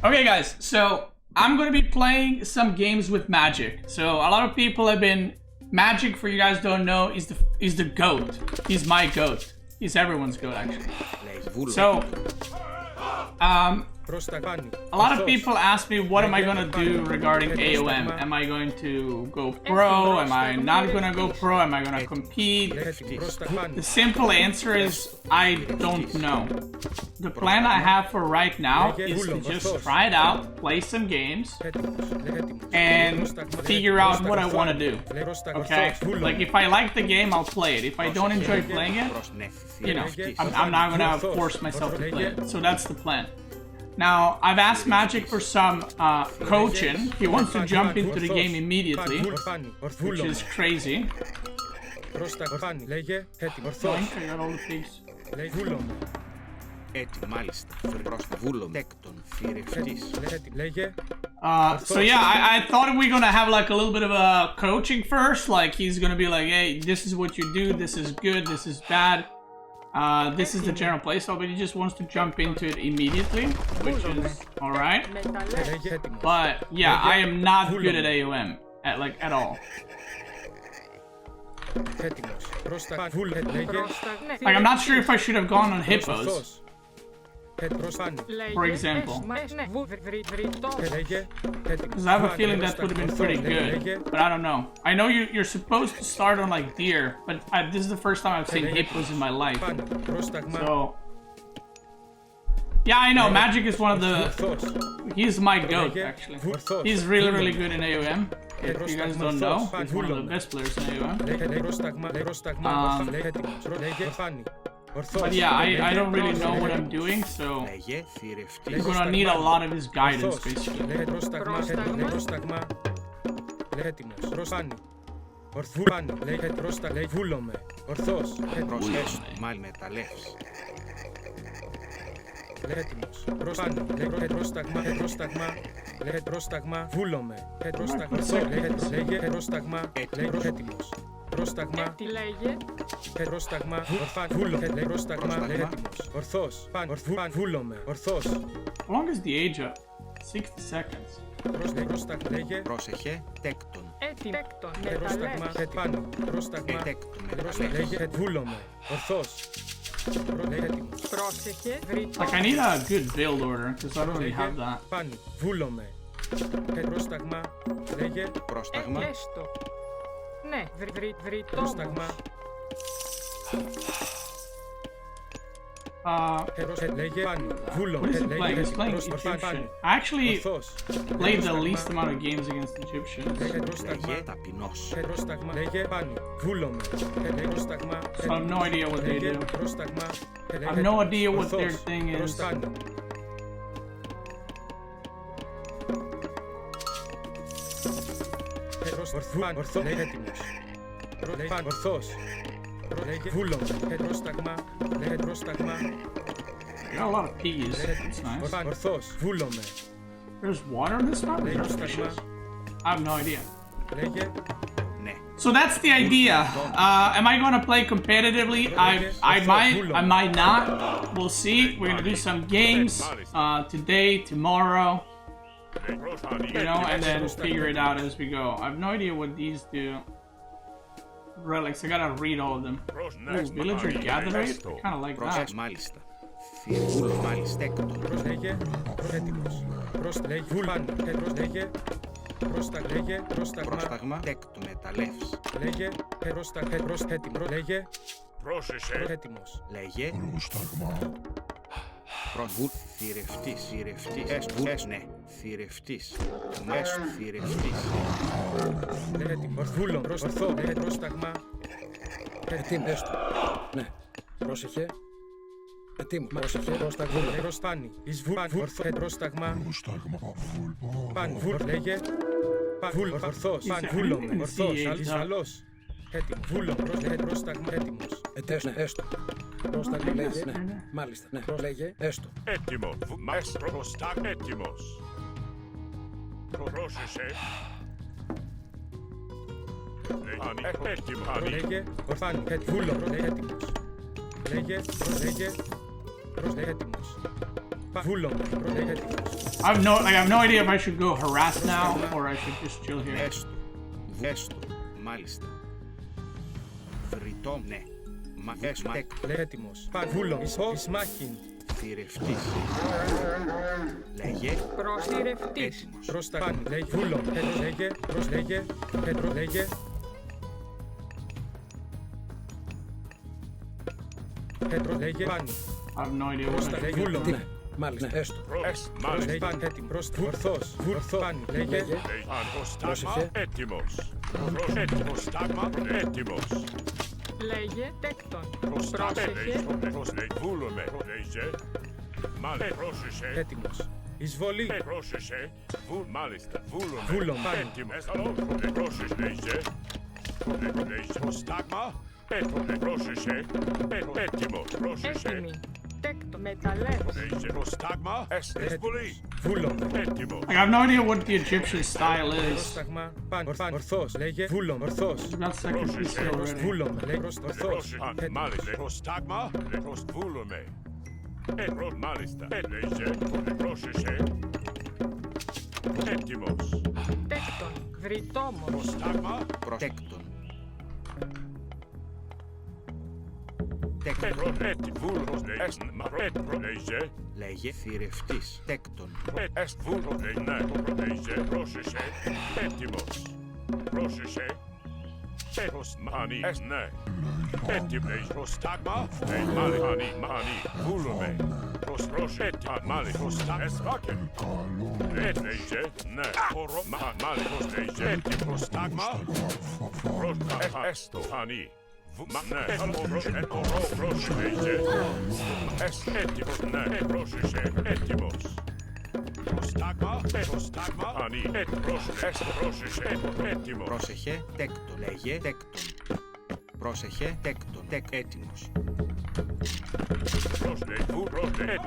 Okay, guys, so I'm gonna be playing some games with Magic. So a lot of people have been Magic. For you guys don't know, is the goat. He's my goat. He's everyone's goat, actually. So, a lot of people ask me, what am I gonna do regarding AOM? Am I going to go pro? Am I not gonna go pro? Am I gonna compete? The simple answer is, I don't know. The plan I have for right now is to just try it out, play some games, and figure out what I want to do. Okay? Like, if I like the game, I'll play it. If I don't enjoy playing it, you know, I'm not gonna force myself to play it. So that's the plan. Now, I've asked Magic for some coaching. He wants to jump into the game immediately, which is crazy. I got all the pigs. So yeah, I thought we were gonna have like a little bit of a coaching first. Like, he's gonna be like, hey, this is what you do, this is good, this is bad. This is the general playstyle, but he just wants to jump into it immediately, which is alright. But yeah, I am not good at AOM, at all. Like, I'm not sure if I should have gone on hippos, for example. Because I have a feeling that would have been pretty good, but I don't know. I know you're supposed to start on like deer, but this is the first time I've seen hippos in my life. So yeah, I know Magic is one of the. He's my goat, actually. He's really, really good in AOM. If you guys don't know, he's one of the best players in AOM. But yeah, I don't really know what I'm doing, so I'm gonna need a lot of his guidance, basically. Πρόσταγμα, τι λέγε, πρόσταγμα, ορθός, βούλομαι, ορθός. How long is the age up? 60 seconds. Πρόσεχε, τέκτον. Τέκτον, Πρόσταγμα, πάνω, πρόσταγμα, τέκτον, βούλομαι, ορθός. Πρόσεχε, Like, I need a good build order, because I don't really have that. Πάνω, βούλομαι. Πρόσταγμα, λέγε, πρόσταγμα. Έστω. Ναι, Πρόσταγμα. Λέγε, πάνω, βούλομαι. What is he playing? He's playing Egyptian. I actually played the least amount of games against Egyptians. Λέγε, ταπεινός. Πρόσταγμα, λέγε, πάνω, βούλομαι. Πρόσταγμα. So I have no idea what they do. Πρόσταγμα. I have no idea what their thing is. Ορθός, λέγε, έτοιμος. Ορθός. Λέγε, βούλομαι. Πρόσταγμα, λέγε, πρόσταγμα. Got a lot of peas. That's nice. Ορθός, βούλομαι. There's water in this spot? There's fishes? I have no idea. Λέγε, ναι. So that's the idea. Am I gonna play competitively? I might not. We'll see. We're gonna do some games today, tomorrow. You know, and then figure it out as we go. I have no idea what these do. Relics, I gotta read all of them. Ooh, villager gather rate? I kinda like that. Μάλιστα. Φιβούλο, μάλιστα, έκτον. Λέγε, έτοιμος. Λέγε, βούλαν, λέγε, λέγε, πρόσταγμα, τέκτο, μεταλλεύς. Λέγε, έτοιμο, λέγε, έτοιμος. Λέγε, πρόσταγμα. Θηρευτής, ναι, θηρευτής, θηρευτής. Βούλο, ορθό, πρόσταγμα. Ετοίμος, ναι, πρόσεχε. Ετοίμος, πρόσεχε, πρόσταγμα. Προστάνει, εις ορθό, πρόσταγμα. Παν, λέγε, ορθός, βούλομαι, ορθός, ασφαλώς. Έτοιμο, βούλο, πρόσταγμα, έτοιμος. Ναι, έστω. Πρόσταγμα, λέγε, ναι, μάλιστα, ναι, λέγε, έστω. Έτοιμο, πρόσταγμα, έτοιμος. Πρόσεχε. Έτοιμο, λέγε, ορθάνει, βούλο, έτοιμος. Λέγε, έτοιμος. Βούλομαι. I have no idea if I should go harass now or I should just chill here. Έστω. Μάλιστα. Βρυτό, ναι. Έτοιμος. Βούλομαι. Ισμάχιν. Θηρευτής. Λέγε. Προσθηρευτής. Έτοιμος. Προς τα πάνω. Λέγε. Βούλομαι. Λέγε. Προσλέγε. Λέγε. Λέγε. Πάνω. I have no idea what I Προς τα should λέγε. Βούλομαι. Ναι, μάλιστα. Έστω. Μάλιστα. Λέγε. Πάνω. Έτοιμο. Προς ορθός. Πάνω. Λέγε. Προστάγμα έτοιμος. Έτοιμος. Στάγμα έτοιμος. Λέγε τέκτον. Πρόσεχε. Πρόσεχε. Βούλομαι. Λέγε. Μάλιστα. Πρόσεχε. Έτοιμος. Εισβολή. Πρόσεχε. Μάλιστα. Βούλομαι. Βούλομαι. Έτοιμος. Πρόσεχε. Λέγε. Στάγμα. Πρόσεχε. Έτοιμος. Πρόσεχε. Έτοιμη. Τέκτον. Μεταλλεύς. Λέγε. Προστάγμα. Εισβολή. Βούλομαι. Έτοιμος. I have no idea what the Egyptian style is. Πρόσταγμα. Πάνω. Ορθός. Λέγε. Βούλομαι. Ορθός. That's second PC already. Βούλομαι. Λέγε. Προς ορθός. Μάλιστα. Προστάγμα. Βούλομαι. Μάλιστα. Λέγε. Πρόσεχε. Έτοιμος. Τέκτον. Βρυτόμος. Προστάγμα. Τέκτον. Βούλος. Λέγε. Λέγε. Θηρευτής. Τέκτον. Βούλος. Λέγε. Πρόσεχε. Έτοιμος. Πρόσεχε. Μάνι. Ναι. Έτοιμος. Προστάγμα. Μάνι. Βούλομαι. Πρόσεχε. Μάνι. Προστάγμα. Εσβάκεν. Λέγε. Ναι. Μάνι. Λέγε. Έτοιμος. Προστάγμα. Έστω. Μάνι. Ναι, πρόσεχε. Έτοιμος, ναι, πρόσεχε, έτοιμος. Προστάγμα, ανή, πρόσεχε, έτοιμος. Πρόσεχε. Τέκτον. Λέγε. Τέκτον. Πρόσεχε. Τέκτον. Έτοιμος. Πρόσεχε.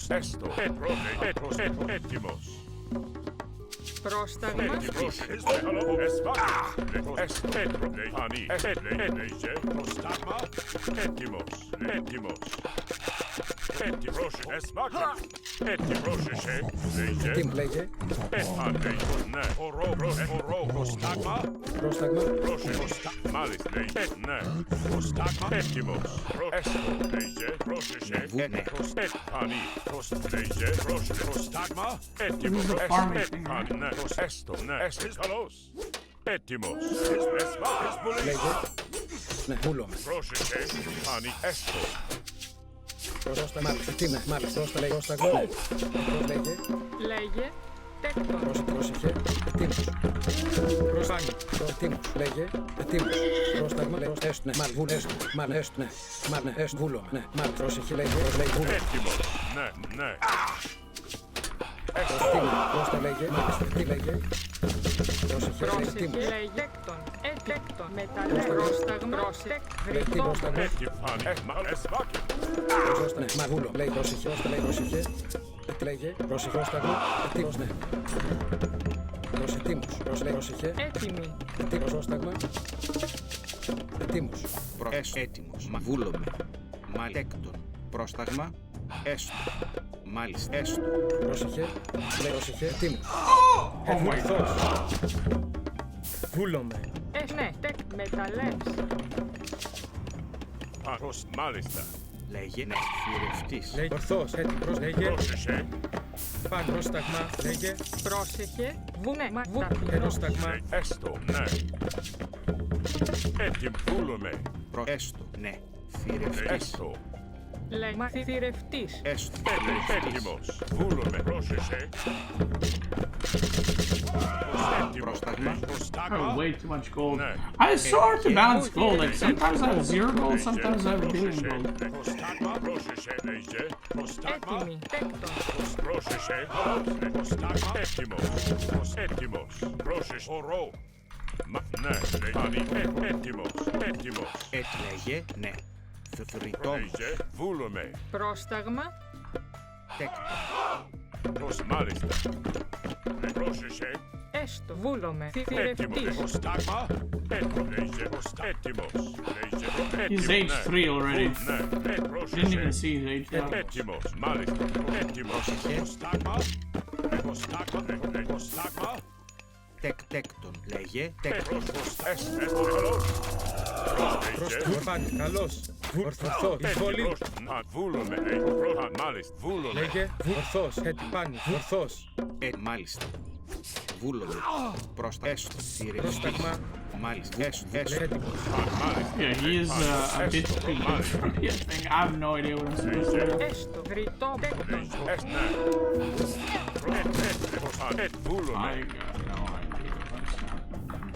Έστω, έτοιμος. Πρόσταγμα. Τι μου λέγε. Πρόσταγμα. Έστω, ναι, έστω, καλώς. Έτοιμος. Λέγε. Ναι, βούλομαι. Πρόσεχε, Άννη, έστω. Πρόσταγμα. Τι με. Μάλιστα. Πρόσταγμα. Ναι. Λέγε. Λέγε τέκτον. Πρόσεχε. Ετοίμος. Προσάνι. Ετοίμος. Λέγε. Ετοίμος. Πρόσταγμα. Λέγε. Έστω. Ναι. Μάλ. Βούλ. Έστω. Μάλ. Έστω. Ναι. Μάλ. Έστω. Βούλομαι. Ναι. Μάλ. Πρόσεχε. Λέγε. Βούλομαι. Έτοιμος. Ναι, ναι. Πρόστα λέγε. Μάλιστα. Τι λέγε. Πρόσεχε. Πρόσεχε. Ετοίμος. Λέγε τέκτον. Τέκτον. Μεταλλεύς. Πρόσταγμα. Βρυτόμος. Εσβάκεν. Πρόστα. Ναι. Μάλ. Βούλο. Λέγε. Πρόσεχε. Πρόστα λέγε. Πρόσεχε. Τι λέγε. Πρόσεχε. Πρόσταγμα. Ετοίμος. Ναι. Ετοίμος. Πρόσεχε. Έτοιμη. Ετοίμος. Πρόσταγμα. Ετοίμος. Έτοιμος. Βούλομαι. Τέκτον. Πρόσταγμα. Έστω. Μάλιστα. Έστω. Πρόσεχε. Πρόσεχε. Ετοίμος. Ορθός. Βούλομαι. Ναι. Μεταλλεύς. Αχος, μάλιστα. Λέγε. Ναι. Θηρευτής. Λέγε. Ορθός. Έτοιμος. Λέγε. Πρόσεχε. Πάνω. Πρόσταγμα. Λέγε. Πρόσεχε. Βουνέ. Πρόσταγμα. Έστω, ναι. Έτοιμ, βούλομαι. Έστω. Ναι. Θηρευτής. Έστω. Λέγμα θηρευτής. Έστω. Έτοιμος. Βούλομαι. Πρόσεχε. Πρόσταγμα. I have way too much gold. Ναι. I sort to balance gold. Like sometimes I have 0 gold, sometimes I have a billion gold. Προστάγμα. Πρόσεχε, λέγε. Προστάγμα. Έτοιμη. Τέκτον. Πρόσεχε. Προστάγμα. Έτοιμος. Έτοιμος. Πρόσεχε. Ορό. Ναι, λέγε. Έτοιμος. Έτοιμος. Λέγε. Ναι. Θρητόμος. Λέγε. Βούλομαι. Πρόσταγμα. Τέκτον. Προς μάλιστα. Πρόσεχε. Έστω. Βούλομαι. Έτοιμο. Θηρευτής. Προστάγμα. Έτοιμο. Λέγε. Έτοιμος. Λέγε. He's age 3 already. Ναι. Didn't even Πρόσεχε. see his age level. Έτοιμος. Μάλιστα. Έτοιμος. Προστάγμα. Προστάγμα. Προστάγμα. Τέκτον. Λέγε τέκτον. Πρόσταγμα. Καλός. Ορθός. Εισβολή. Βούλομαι. Μάλιστα. Βούλομαι. Λέγε ορθός. Ετυπάνη. Ορθός. Μάλιστα. Βούλομαι. Πρόστα. Έστω. Θηρευτής. Πρόσταγμα. Μάλιστα. Έστω. Έτοιμος. Yeah, he is a bit too good for me, I think. I have no idea what I'm supposed to do. Έστω. Γρητό. Τέκτον. Βούλομαι. I got no idea what's happening.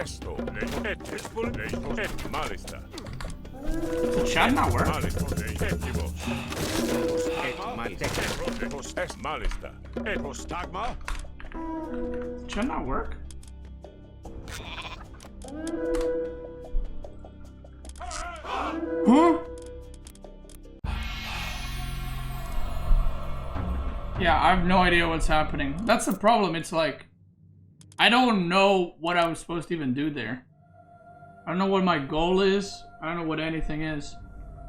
Έστω. Μάλιστα. Does the chat not work? Έτοιμος. Μάλιστα. Μάλιστα. Προστάγμα. Does the chat not work? Huh? Yeah, I have no idea what's happening. That's the problem. It's like, I don't know what I was supposed to even do there. I don't know what my goal is. I don't know what anything is.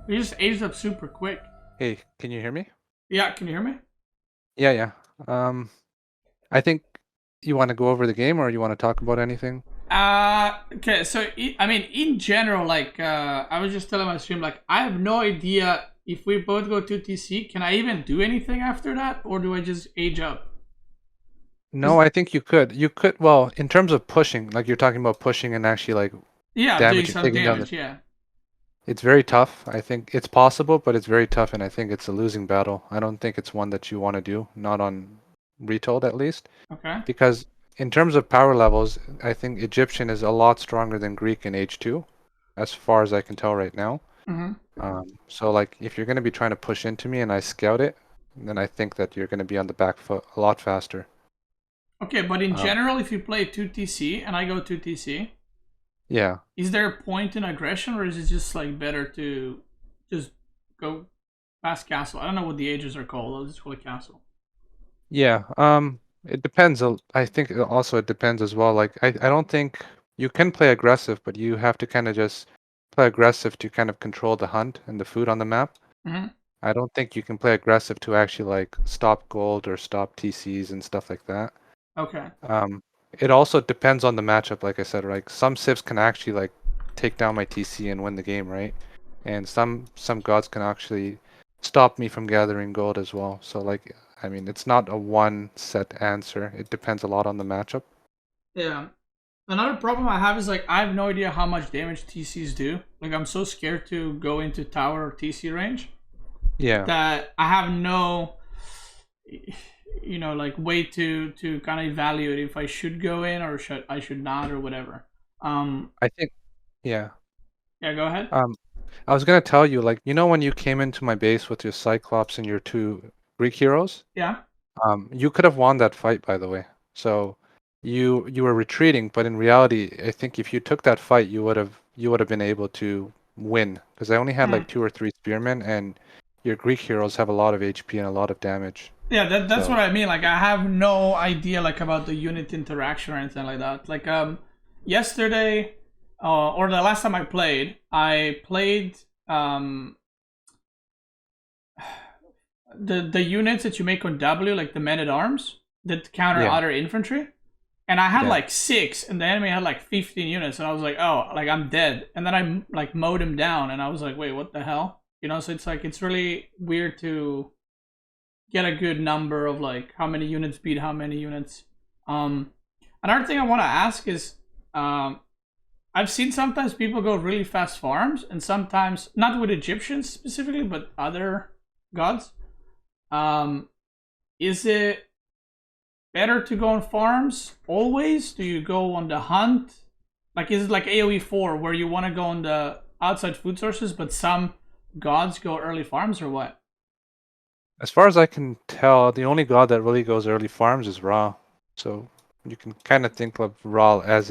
We just aged up super quick. Hey, can you hear me? Yeah, can you hear me? Yeah. I think you want to go over the game, or you want to talk about anything? Okay, so, I mean, in general, like, I was just telling my stream, like, I have no idea if we both go to TC, can I even do anything after that, or do I just age up? No, I think you could. You could, well, in terms of pushing, like you're talking about pushing and actually like Yeah, damage doing and some taking down damage, yeah. it's very tough. I think it's possible, but it's very tough, and I think it's a losing battle. I don't think it's one that you want to do, not on Retold at least, Okay. because in terms of power levels, I think Egyptian is a lot stronger than Greek in H2, as far as I can tell right now. Mm-hmm. So like if you're going to be trying to push into me and I scout it, then I think that you're going to be on the back foot a lot faster. Okay, but in general, if you play 2TC and I go 2TC, Yeah. is there a point in aggression, or is it just like better to just go past castle? I don't know what the ages are called. I'll just call it castle. Yeah. It depends. I think also it depends as well. Like I don't think you can play aggressive, but you have to kind of just play aggressive to kind of control the hunt and the food on the map. Mm-hmm. I don't think you can play aggressive to actually like stop gold or stop TCs and stuff like that. Okay. It also depends on the matchup, like I said, like some civs can actually like take down my TC and win the game, right? And some gods can actually stop me from gathering gold as well. So like, I mean, it's not a one set answer. It depends a lot on the matchup. Yeah. Another problem I have is like I have no idea how much damage TCs do. Like I'm so scared to go into tower or TC range Yeah. that I have no, you know, like way to kind of evaluate if I should go in or I should not or whatever. I think, yeah. Yeah, go ahead. I was gonna tell you, like, you know, when you came into my base with your Cyclops and your 2 Greek heroes, Yeah. you could have won that fight, by the way. So you were retreating, but in reality, I think if you took that fight, you would have been able to win, because I only had like 2 or 3 spearmen, and your Greek heroes have a lot of HP and a lot of damage. Yeah, that's So- what I mean. Like I have no idea like about the unit interaction or anything like that. Like yesterday or the last time I played the units that you make on W, like the men at arms that counter Yeah. other infantry. And I had Yeah. like 6 and the enemy had like 15 units, and I was like, oh, like I'm dead. And then I like mowed him down and I was like, wait, what the hell? You know, so it's like it's really weird to get a good number of like how many units beat how many units. Another thing I want to ask is I've seen sometimes people go really fast farms, and sometimes not with Egyptians specifically, but other gods. Is it better to go on farms always? Do you go on the hunt? Like is it like AoE 4 where you want to go on the outside food sources, but some gods go early farms, or what? As far as I can tell, the only god that really goes early farms is Ra. So you can kind of think of Ra as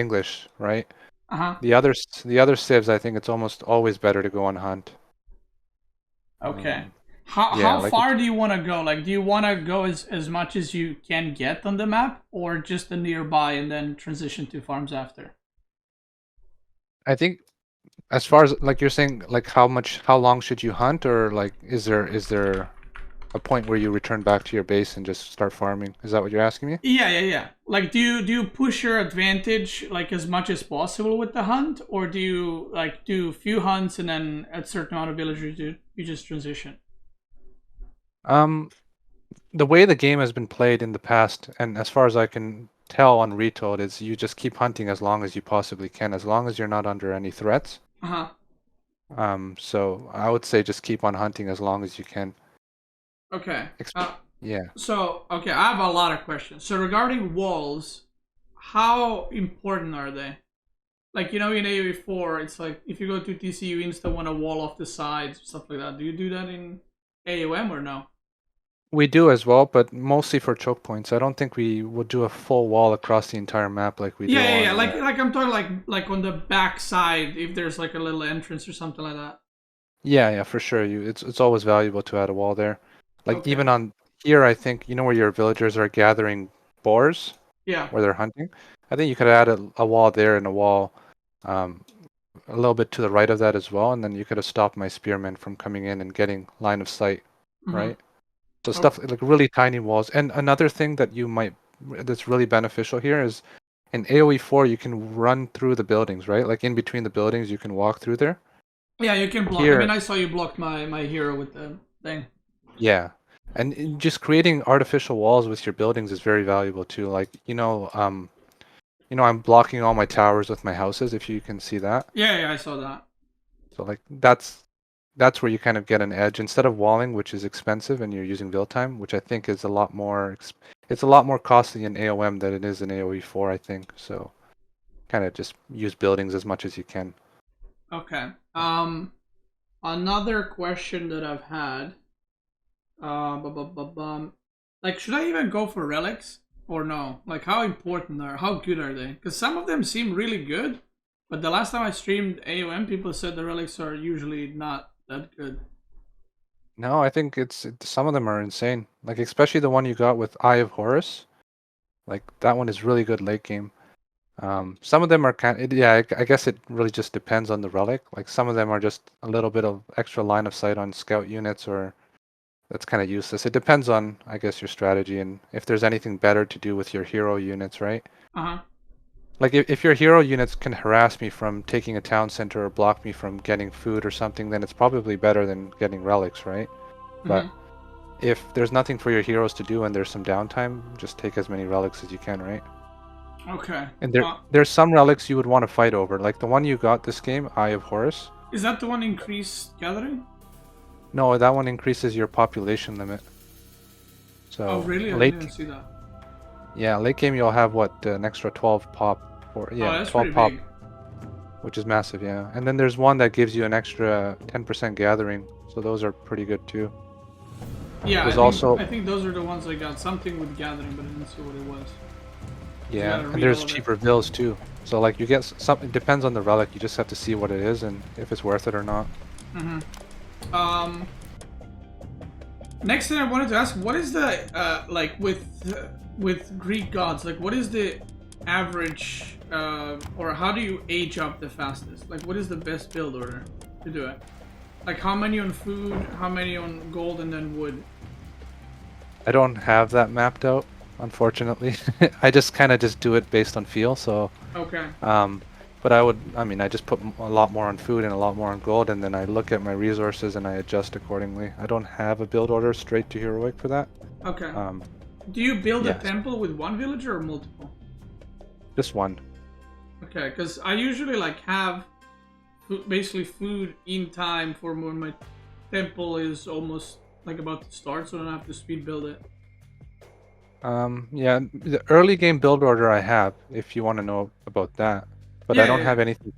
English, right? Uh-huh. The other civs, I think it's almost always better to go on hunt. Okay. How Yeah, like far do you want to go? Like, do you want to go as much as you can get on the map, or just the nearby and then transition to farms after? I think as far as like you're saying, like how long should you hunt, or like is there a point where you return back to your base and just start farming? Is that what you're asking me? Yeah. Like, do you push your advantage like as much as possible with the hunt, or do you like do a few hunts and then at a certain amount of villagers you just transition? Um, the way the game has been played in the past, and as far as I can tell on Retold, is you just keep hunting as long as you possibly can, as long as you're not under any threats. Uh huh. So I would say just keep on hunting as long as you can. Okay. Yeah. So okay, I have a lot of questions. So regarding walls, how important are they? Like, in AoE4, it's like if you go to TC, you insta want a wall off the sides, stuff like that. Do you do that in AOM or no? We do as well, but mostly for choke points. I don't think we would do a full wall across the entire map like we do Yeah. on. Like I'm talking like on the back side, if there's like a little entrance or something like that. Yeah, for sure. It's always valuable to add a wall there. Like Okay. even on here, I think where your villagers are gathering boars Yeah. where they're hunting. I think you could add a wall there and a wall um, a little bit to the right of that as well, and then you could have stopped my spearmen from coming in and getting line of sight, Mhm. right? So stuff like really tiny walls. And another thing that's really beneficial here is in AoE4 you can run through the buildings, right? Like in between the buildings you can walk through there. Yeah, you can block. Here, I mean, I saw you blocked my hero with the thing. yeah. And just creating artificial walls with your buildings is very valuable too. Like, I'm blocking all my towers with my houses, if you can see that. Yeah, I saw that. So like that's where you kind of get an edge instead of walling, which is expensive, and you're using build time, which I think is a lot more. It's a lot more costly in AOM than it is in AOE4, I think. So, kind of just use buildings as much as you can. Okay. Another question that I've had. Like, should I even go for relics or no? Like, how good are they? Because some of them seem really good, but the last time I streamed AOM, people said the relics are usually not that good. No, I think some of them are insane. Like especially the one you got with Eye of Horus. Like that one is really good late game. Some of them are I guess it really just depends on the relic. Like some of them are just a little bit of extra line of sight on scout units, or that's kind of useless. It depends on, I guess, your strategy and if there's anything better to do with your hero units, right? Uh-huh. Like if your hero units can harass me from taking a town center or block me from getting food or something, then it's probably better than getting relics, right? But if there's nothing for your heroes to do and there's some downtime, just take as many relics as you can, right? Okay. And there's some relics you would want to fight over, like the one you got this game, Eye of Horus. Is that the one increased gathering? No, that one increases your population limit. So Oh, really? I late, didn't see that. yeah, late game you'll have an extra 12 pop, or Oh, yeah, that's 12 pretty pop, big. which is massive, yeah. And then there's one that gives you an extra 10% gathering, so those are pretty good too. Yeah, There's I think those are the ones I got. Something with gathering, but I didn't see what it was. Yeah, gotta and read there's all of it. cheaper bills too. So like you get some. It depends on the relic. You just have to see what it is and if it's worth it or not. Next thing I wanted to ask, what is the like with Greek gods? Like, what is the average, or how do you age up the fastest? Like, what is the best build order to do it? Like, how many on food, how many on gold, and then wood? I don't have that mapped out, unfortunately. I just kind of just do it based on feel. So, Okay. but I just put a lot more on food and a lot more on gold, and then I look at my resources and I adjust accordingly. I don't have a build order straight to heroic for that. Okay. Do you build yes. a temple with one villager or multiple? Just one. Okay, because I usually like have basically food in time for when my temple is almost like about to start, so I don't have to speed build it. Yeah, the early game build order I have, if you want to know about that, but I don't have anything.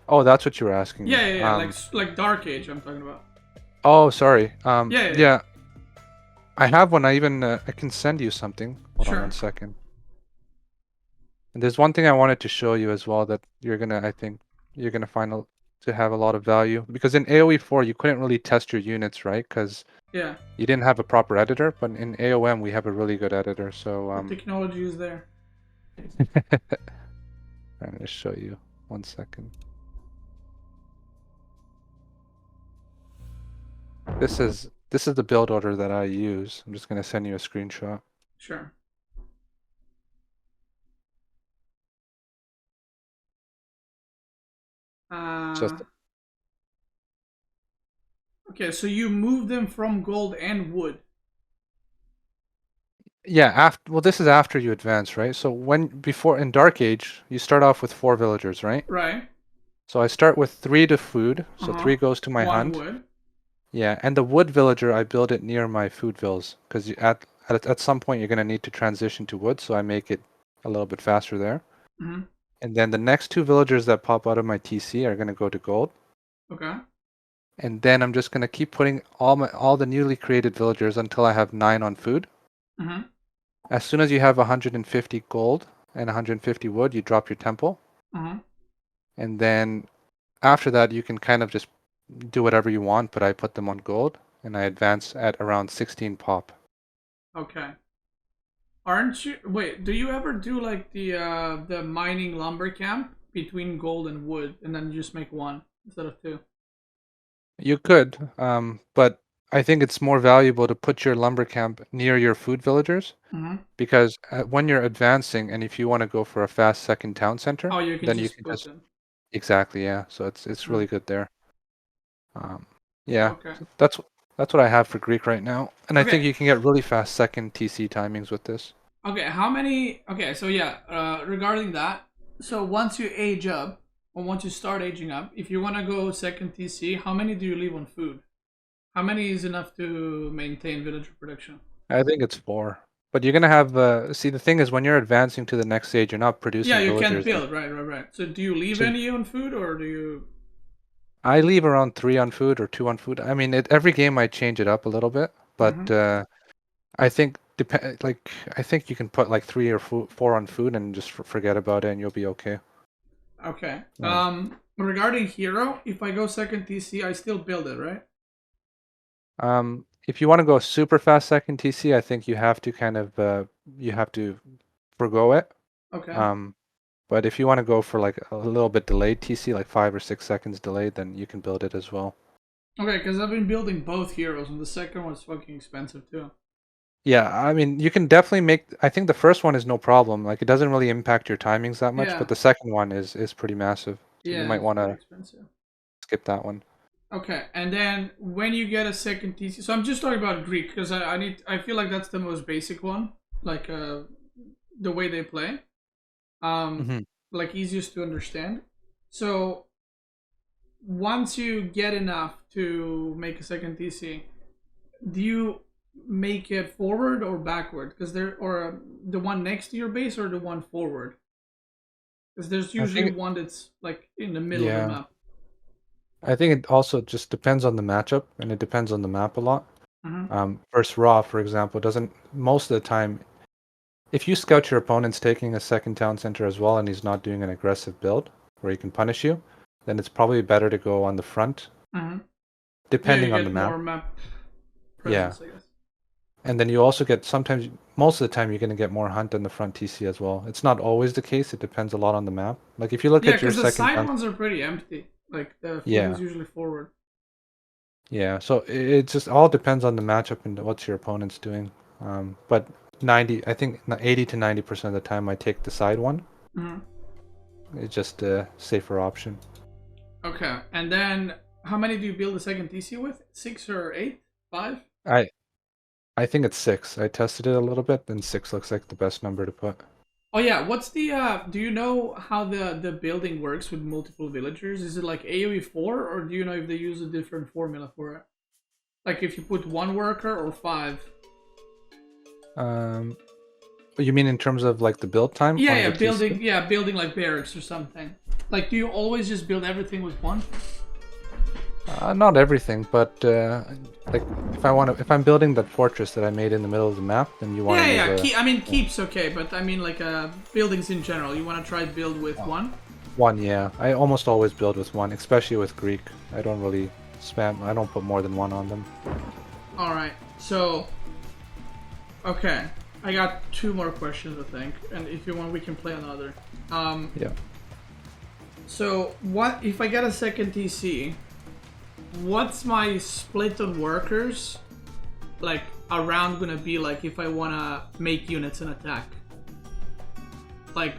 Oh, that's what you were asking. Yeah. Like Dark Age, I'm talking about. Oh, sorry. Yeah. I have one. I can send you something. Hold on Sure. 1 second. And there's one thing I wanted to show you as well that I think you're gonna find to have a lot of value because in AoE 4 you couldn't really test your units, right? Because Yeah, you didn't have a proper editor, but in AOM we have a really good editor. So the technology is there. I'm gonna show you 1 second. This is the build order that I use. I'm just gonna send you a screenshot. Sure. Just Okay, so you move them from gold and wood. yeah. Well, this is after you advance, right? So before in Dark Age, you start off with 4 villagers, right? Right. So I start with 3 to food, so 3 goes to my One hunt. wood. Yeah, and the wood villager I build it near my food vills because at some point you're gonna need to transition to wood, so I make it a little bit faster there. Mm-hmm. And then the next 2 villagers that pop out of my TC are gonna go to gold. Okay. And then I'm just gonna keep putting all the newly created villagers until I have 9 on food. Mm-hmm. As soon as you have 150 gold and 150 wood, you drop your temple. Mm-hmm. And then after that, you can kind of just do whatever you want, but I put them on gold and I advance at around 16 pop. Okay. Aren't you? Wait, do you ever do like the mining lumber camp between gold and wood, and then you just make one instead of two? You could, but I think it's more valuable to put your lumber camp near your food villagers Mm-hmm. because when you're advancing and if you want to go for a fast second town center, Oh, you can then you just can put just them. exactly, yeah. So it's really good there. Yeah, Okay. so that's what I have for Greek right now, and I think Okay. you can get really fast second TC timings with this. Okay. How many? Okay. So yeah. Regarding that, so once you age up, or once you start aging up, if you want to go second TC, how many do you leave on food? How many is enough to maintain villager production? I think it's 4. But you're gonna have see the thing is when you're advancing to the next stage, you're not producing Yeah, you can villagers. build. Right. So do you leave So any on food, or do you? I leave around 3 on food or 2 on food. I mean, every game I change it up a little bit, but Mhm. I think I think you can put like 3 or 4 on food and just forget about it, and you'll be okay. Okay. Yeah. Regarding hero, if I go second TC, I still build it, right? If you want to go super fast second TC, I think you have to kind of you have to forgo it. Okay. But if you want to go for like a little bit delayed TC, like 5 or 6 seconds delayed, then you can build it as well. Okay, because I've been building both heroes, and the second one's fucking expensive too. Yeah, I mean, you can definitely make. I think the first one is no problem. Like, it doesn't really impact your timings that much, Yeah. but the second one is pretty massive. So you Yeah, might it's want pretty to expensive. skip that one. Okay, and then when you get a second TC, so I'm just talking about Greek because I feel like that's the most basic one, like the way they play, hmm like easiest to understand. So once you get enough to make a second TC, do you make it forward or backward? Because the one next to your base or the one forward? Because there's I usually think, one that's like in the middle of the yeah, map. I think it also just depends on the matchup, and it depends on the map a lot. Mm-hmm. Versus Raw, for example, doesn't most of the time. If you scout your opponent's taking a second town center as well, and he's not doing an aggressive build where he can punish you, then it's probably better to go on the front, Mm-hmm. Yeah, you depending on the get map. more map Yeah. presence, I guess. And then you also get sometimes, most of the time, you're going to get more hunt on the front TC as well. It's not always the case. It depends a lot on the map. Like if you look Yeah, at your because the second side town, ones are pretty empty. Like the food yeah, is usually forward. yeah. So it just all depends on the matchup and what your opponent's doing. But 90, I think 80 to 90% of the time, I take the side one. Mm-hmm. It's just a safer option. Okay, and then how many do you build the second TC with? 6 or 8? 5? I think it's 6. I tested it a little bit, and 6 looks like the best number to put. Oh yeah, what's the do you know how the building works with multiple villagers? Is it like AoE 4 or do you know if they use a different formula for it? Like if you put 1 worker or 5? You mean in terms of like the build time? Yeah, on yeah, the TC? building like barracks or something. Like do you always just build everything with 1? Not everything, but like if I'm building that fortress that I made in the middle of the map, then you want to Yeah, use I mean keeps okay, but I mean like buildings in general. You want to try build with 1? One, yeah. I almost always build with one, especially with Greek. I don't really spam. I don't put more than one on them. All right. So, okay, I got 2 more questions, I think, and if you want, we can play another. Yeah. So, what if I get a second TC? What's my split of workers, like, around gonna be like if I wanna make units and attack? Like,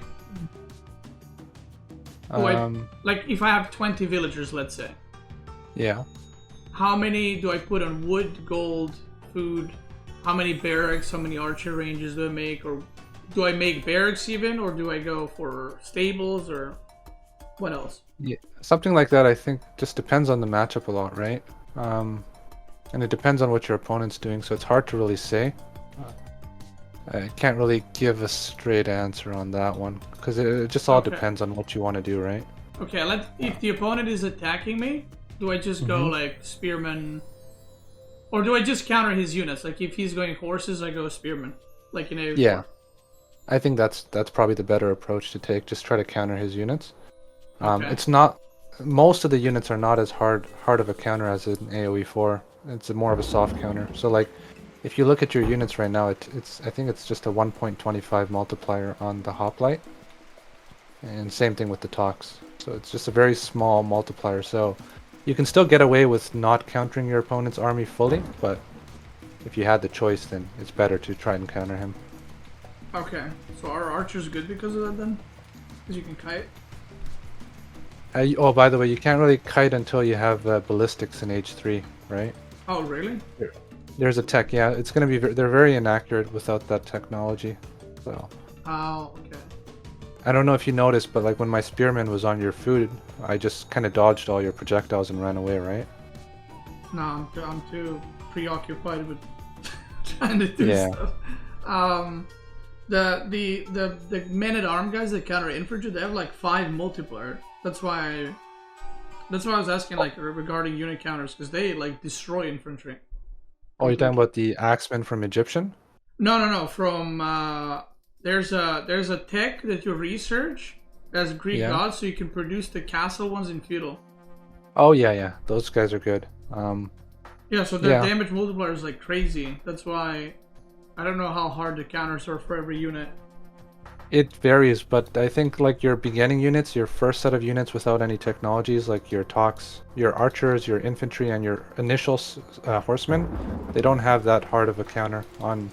like if I have 20 villagers, let's say. Yeah. How many do I put on wood, gold, food? How many barracks, how many archer ranges do I make? Or do I make barracks even? Or do I go for stables? Or what else? Yeah, something like that. I think just depends on the matchup a lot, right? And it depends on what your opponent's doing, so it's hard to really say. I can't really give a straight answer on that one because it just all depends on what you want to do, right? Okay, if the opponent is attacking me, do I just go like spearman, or do I just counter his units? Like if he's going horses, I go spearman, like in a Yeah, I think that's probably the better approach to take. Just try to counter his units. It's not. Most of the units are not as hard of a counter as in AoE 4. It's more of a soft counter. So like, if you look at your units right now, it's I think it's just a 1.25 multiplier on the hoplite, and same thing with the tox. So it's just a very small multiplier. So you can still get away with not countering your opponent's army fully, but if you had the choice, then it's better to try and counter him. Okay, so are archers good because of that then? Because you can kite. Oh, by the way, you can't really kite until you have ballistics in H3, right? Oh, really? There's a tech, yeah. It's gonna be. They're very inaccurate without that technology. So. Oh, okay. I don't know if you noticed, but like when my spearman was on your food, I just kind of dodged all your projectiles and ran away, right? No, I'm too preoccupied with trying to do stuff. The men at arm guys that counter infantry, they have like 5 multiplier. That's why I was asking like regarding unit counters, because they like destroy infantry. Oh, you're talking about the axemen from Egyptian? No. From there's a tech that you research as Greek gods, so you can produce the castle ones in feudal. Oh yeah. Those guys are good. Yeah, so their damage multiplier is like crazy. That's why I don't know how hard the counters are for every unit. It varies, but I think like your beginning units, your first set of units without any technologies, like your tox, your archers, your infantry, and your initial horsemen, they don't have that hard of a counter on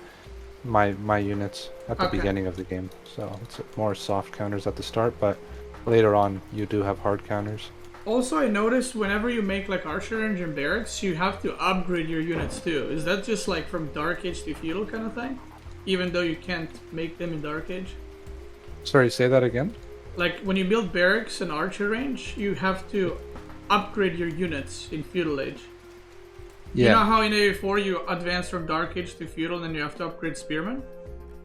my units at the beginning of the game. So it's more soft counters at the start, but later on you do have hard counters. Also, I noticed whenever you make like archer range and barracks, you have to upgrade your units too. Is that just like from Dark Age to feudal kind of thing? Even though you can't make them in Dark Age? Sorry, say that again? Like, when you build barracks and archer range, you have to upgrade your units in Feudal Age. Yeah. You know how in AoE4 you advance from Dark Age to Feudal and then you have to upgrade Spearmen?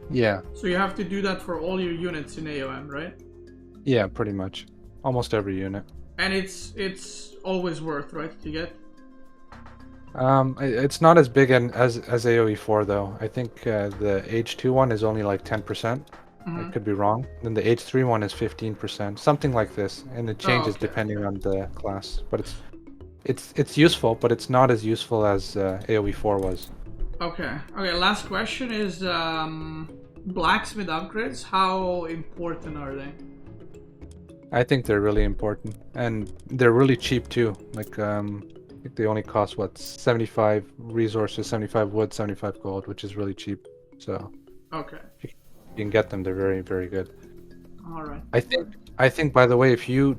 Yeah. So you have to do that for all your units in AOM, right? Yeah, pretty much. Almost every unit. And it's always worth, right, to get? It's not as big as AoE4 though. I think the H2 one is only like 10%. I could be wrong. Then the H3 one is 15%, something like this, and it changes depending on the class. But it's useful, but it's not as useful as AoE4 was. Okay. Last question is blacksmith upgrades. How important are they? I think they're really important, and they're really cheap too. Like I think they only cost what 75 resources, 75 wood, 75 gold, which is really cheap. So. Okay. You can get them. They're very, very good. All right. I think. By the way, if you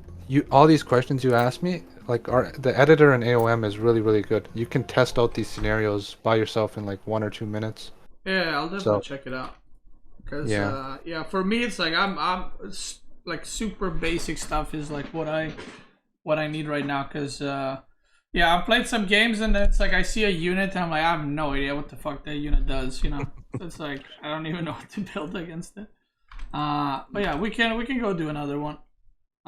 all these questions you asked me, like the editor in AOM is really, really good. You can test out these scenarios by yourself in like 1 or 2 minutes. Yeah, I'll definitely check it out. Because for me, it's like I'm like super basic stuff is like what I need right now. Because I've played some games and it's like I see a unit and I'm like, I have no idea what the fuck that unit does, you know. It's like I don't even know what to build against it. But yeah, we can go do another one.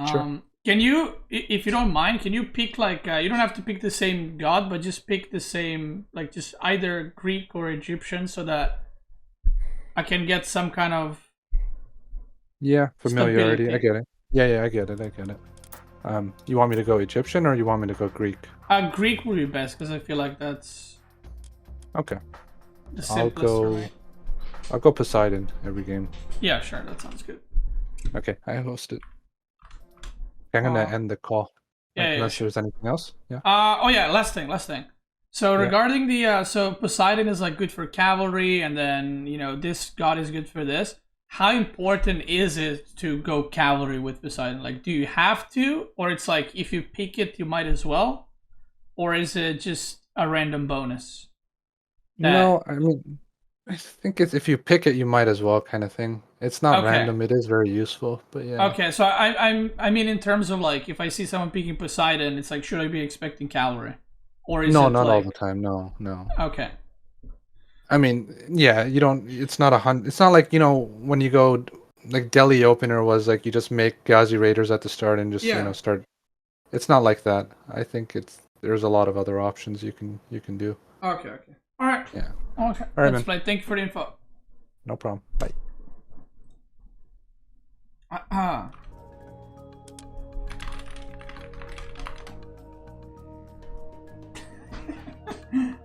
Sure. Can you, if you don't mind, can you pick like you don't have to pick the same god, but just pick the same, like just either Greek or Egyptian, so that I can get some kind of familiarity. stability. I get it. Yeah, I get it. You want me to go Egyptian or you want me to go Greek? Greek would be best because I feel like that's Okay. the simplest for me. I'll go Poseidon every game. Yeah, sure, that sounds good. Okay, I host it. I'm gonna end the call. Yeah, Unless sure. there's anything else. Yeah. Oh yeah, last thing. So regarding the so Poseidon is like good for cavalry, and then this god is good for this. How important is it to go cavalry with Poseidon? Like, do you have to, or it's like if you pick it, you might as well, or is it just a random bonus? No, I mean, I think it's if you pick it, you might as well, kind of thing. It's not Okay. random. It is very useful, but yeah. Okay, so I mean in terms of like if I see someone picking Poseidon, it's like should I be expecting cavalry, or is No, it not like... all the time. No. Okay. I mean, yeah, you don't. It's not It's not like when you go like Delhi Opener was like you just make Ghazi Raiders at the start and just start. It's not like that. I think there's a lot of other options you can do. Okay. All right. Yeah. Okay. All right, That's man. fine. Thank you for the info. No problem. Bye.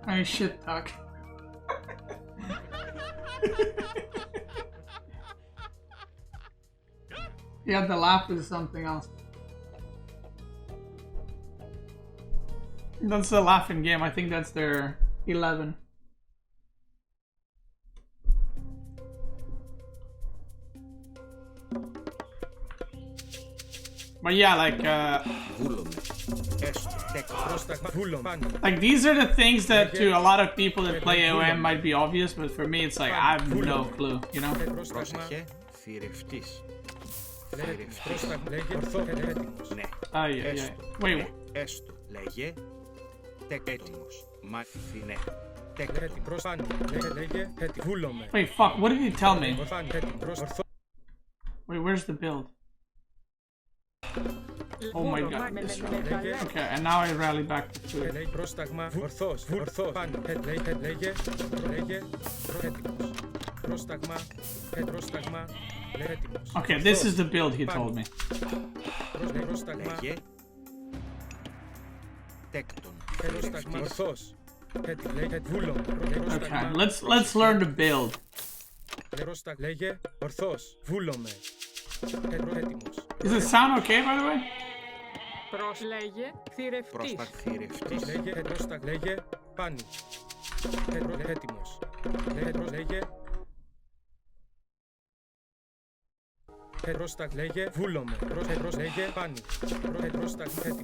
I shit talk. Yeah, the laugh is something else. That's the laughing game. I think that's their 11. But yeah, like these are the things that to a lot of people that play AOM might be obvious, but for me it's like I have no clue, Πρόσεχε, θηρευτής. Ναι. Yeah. Wait. Έστω, λέγε, τέκτονος. Μαθηνέ. Wait, fuck, what did he tell me? Wait, where's the build? Oh my god, this round. Okay, and now I rally back to food. Okay, this is the build he told me. Λέγε, τέκτον. Okay, let's learn the build. Does it sound okay, by the way? Λέγε θηρευτής. Προσταθηρευτής. Λέγε πάνι. Έτοιμος. Λέγε βούλομαι. Λέγε πάνι.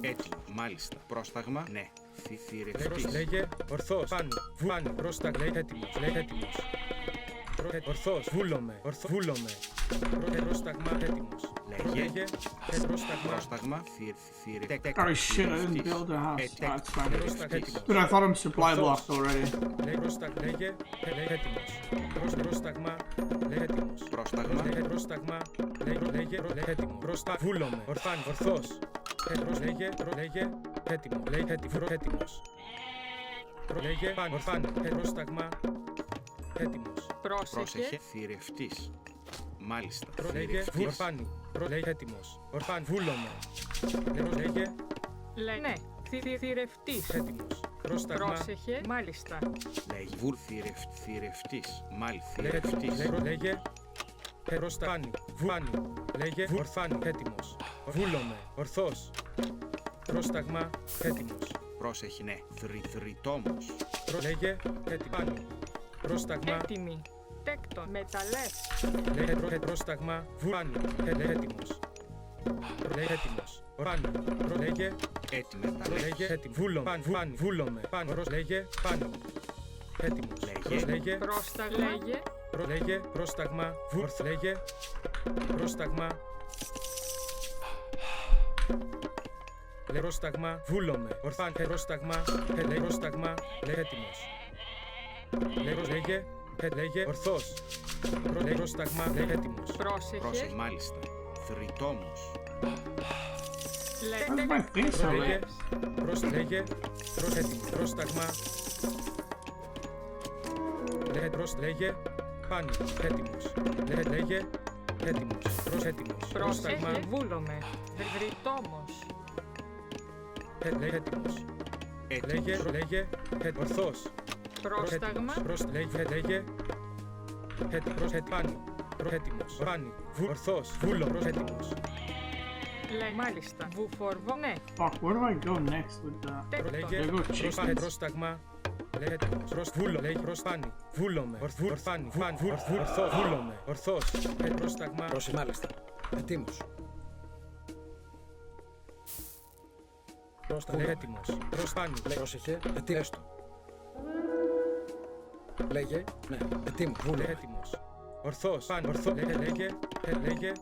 Έτσι, μάλιστα. Πρόσταγμα, ναι. Θηρευτής. Λέγε ορθός. Πάνι. Πάνι. Πρόσταγμα. Έτοιμος. Ορθός. Βούλομαι. Πρόσταγμα. Έτοιμος. Λέγε πρόσταγμα. Θηρευτής. Oh shit, I didn't build a house. Oh, it's fine. Dude, I thought I'm supply blocked already. Λέγε έτοιμος. Πρόσταγμα. Έτοιμος. Πρόσταγμα. Πρόσταγμα. Λέγε έτοιμο. Βούλομαι. Ορθός. Λέγε έτοιμο. Λέγε έτοιμος. Λέγε ορφάνι. Πρόσταγμα. Έτοιμος. Πρόσεχε, θηρευτής. Μάλιστα. Λέγε ορφάνι. Λέγε έτοιμος. Ορφάνι. Βούλομαι. Λέγε Ναι, θηρευτής. έτοιμος. Πρόσταγμα. Πρόσεχε, μάλιστα. Λέγε θηρευτής. Μάλιστα. Θηρευτής. Λέγε πρόσταγμα. Βάνι. Λέγε ορφάνι. Έτοιμος. Βούλομαι. Ορθός. Πρόσταγμα. Έτοιμος. Πρόσεχε, ναι. Θρητόμος. Λέγε έτοιμο. Πρόσταγμα. Έτοιμη. Τέκτον. Μεταλλές. Λέγε πρόσταγμα. Βάνι. Έτοιμος. Λέγε έτοιμος. Πάνι. Λέγε Έτοιμε τα λέγε έτοιμο. Βούλομαι. Βούλομαι. Πάνω. Λέγε πάνι. Έτοιμος. Λέγε Λέγε λέγε πρόσταγμα. Λέγε πρόσταγμα. Πρόσταγμα. Βούλομαι. Ορφάν. Πρόσταγμα. Πρόσταγμα. Λέγε έτοιμος. Λέγε ορθός. Πρόσταγμα. Λέγε έτοιμος. πρόσεχε. Μάλιστα. Θρητόμος. Where's my thing so Λέγε late? λέγε έτοιμο. Πρόσταγμα. Λέγε πάνι. Έτοιμος. Λέγε Έτοιμος. Έτοιμος. Πρόσταγμα. Πρόσεχε. Βούλομαι. Βρυτόμος. Λέγε έτοιμος. Λέγε. Ορθός. Πρόσταγμα. Λέγε. Έτοιμος. Πάνω. Έτοιμος. Πάνι. Ορθός. Βούλο. Έτοιμος. Μάλιστα. Βουφορβό. Ναι. Fuck, where do I go next with that? Τέκτον. Λέγε. Do I go chickens? Πρόσταγμα. Λέγε έτοιμος. Βούλο. Λέγε πάνι. Βούλομαι. Ορθάνι. Ορθός. Βούλομαι. Ορθός. Πρόσταγμα. Πρόσεχε, μάλιστα. Ετοίμος. Λέγε έτοιμος. Πάνι. Πρόσεχε, έστω. Λέγε, ναι, ετοίμος. Βούλο. Λέγε έτοιμος. Ορθός. Πάνι. Ορθό. Λέγε. Έτοιμος. Λέγε.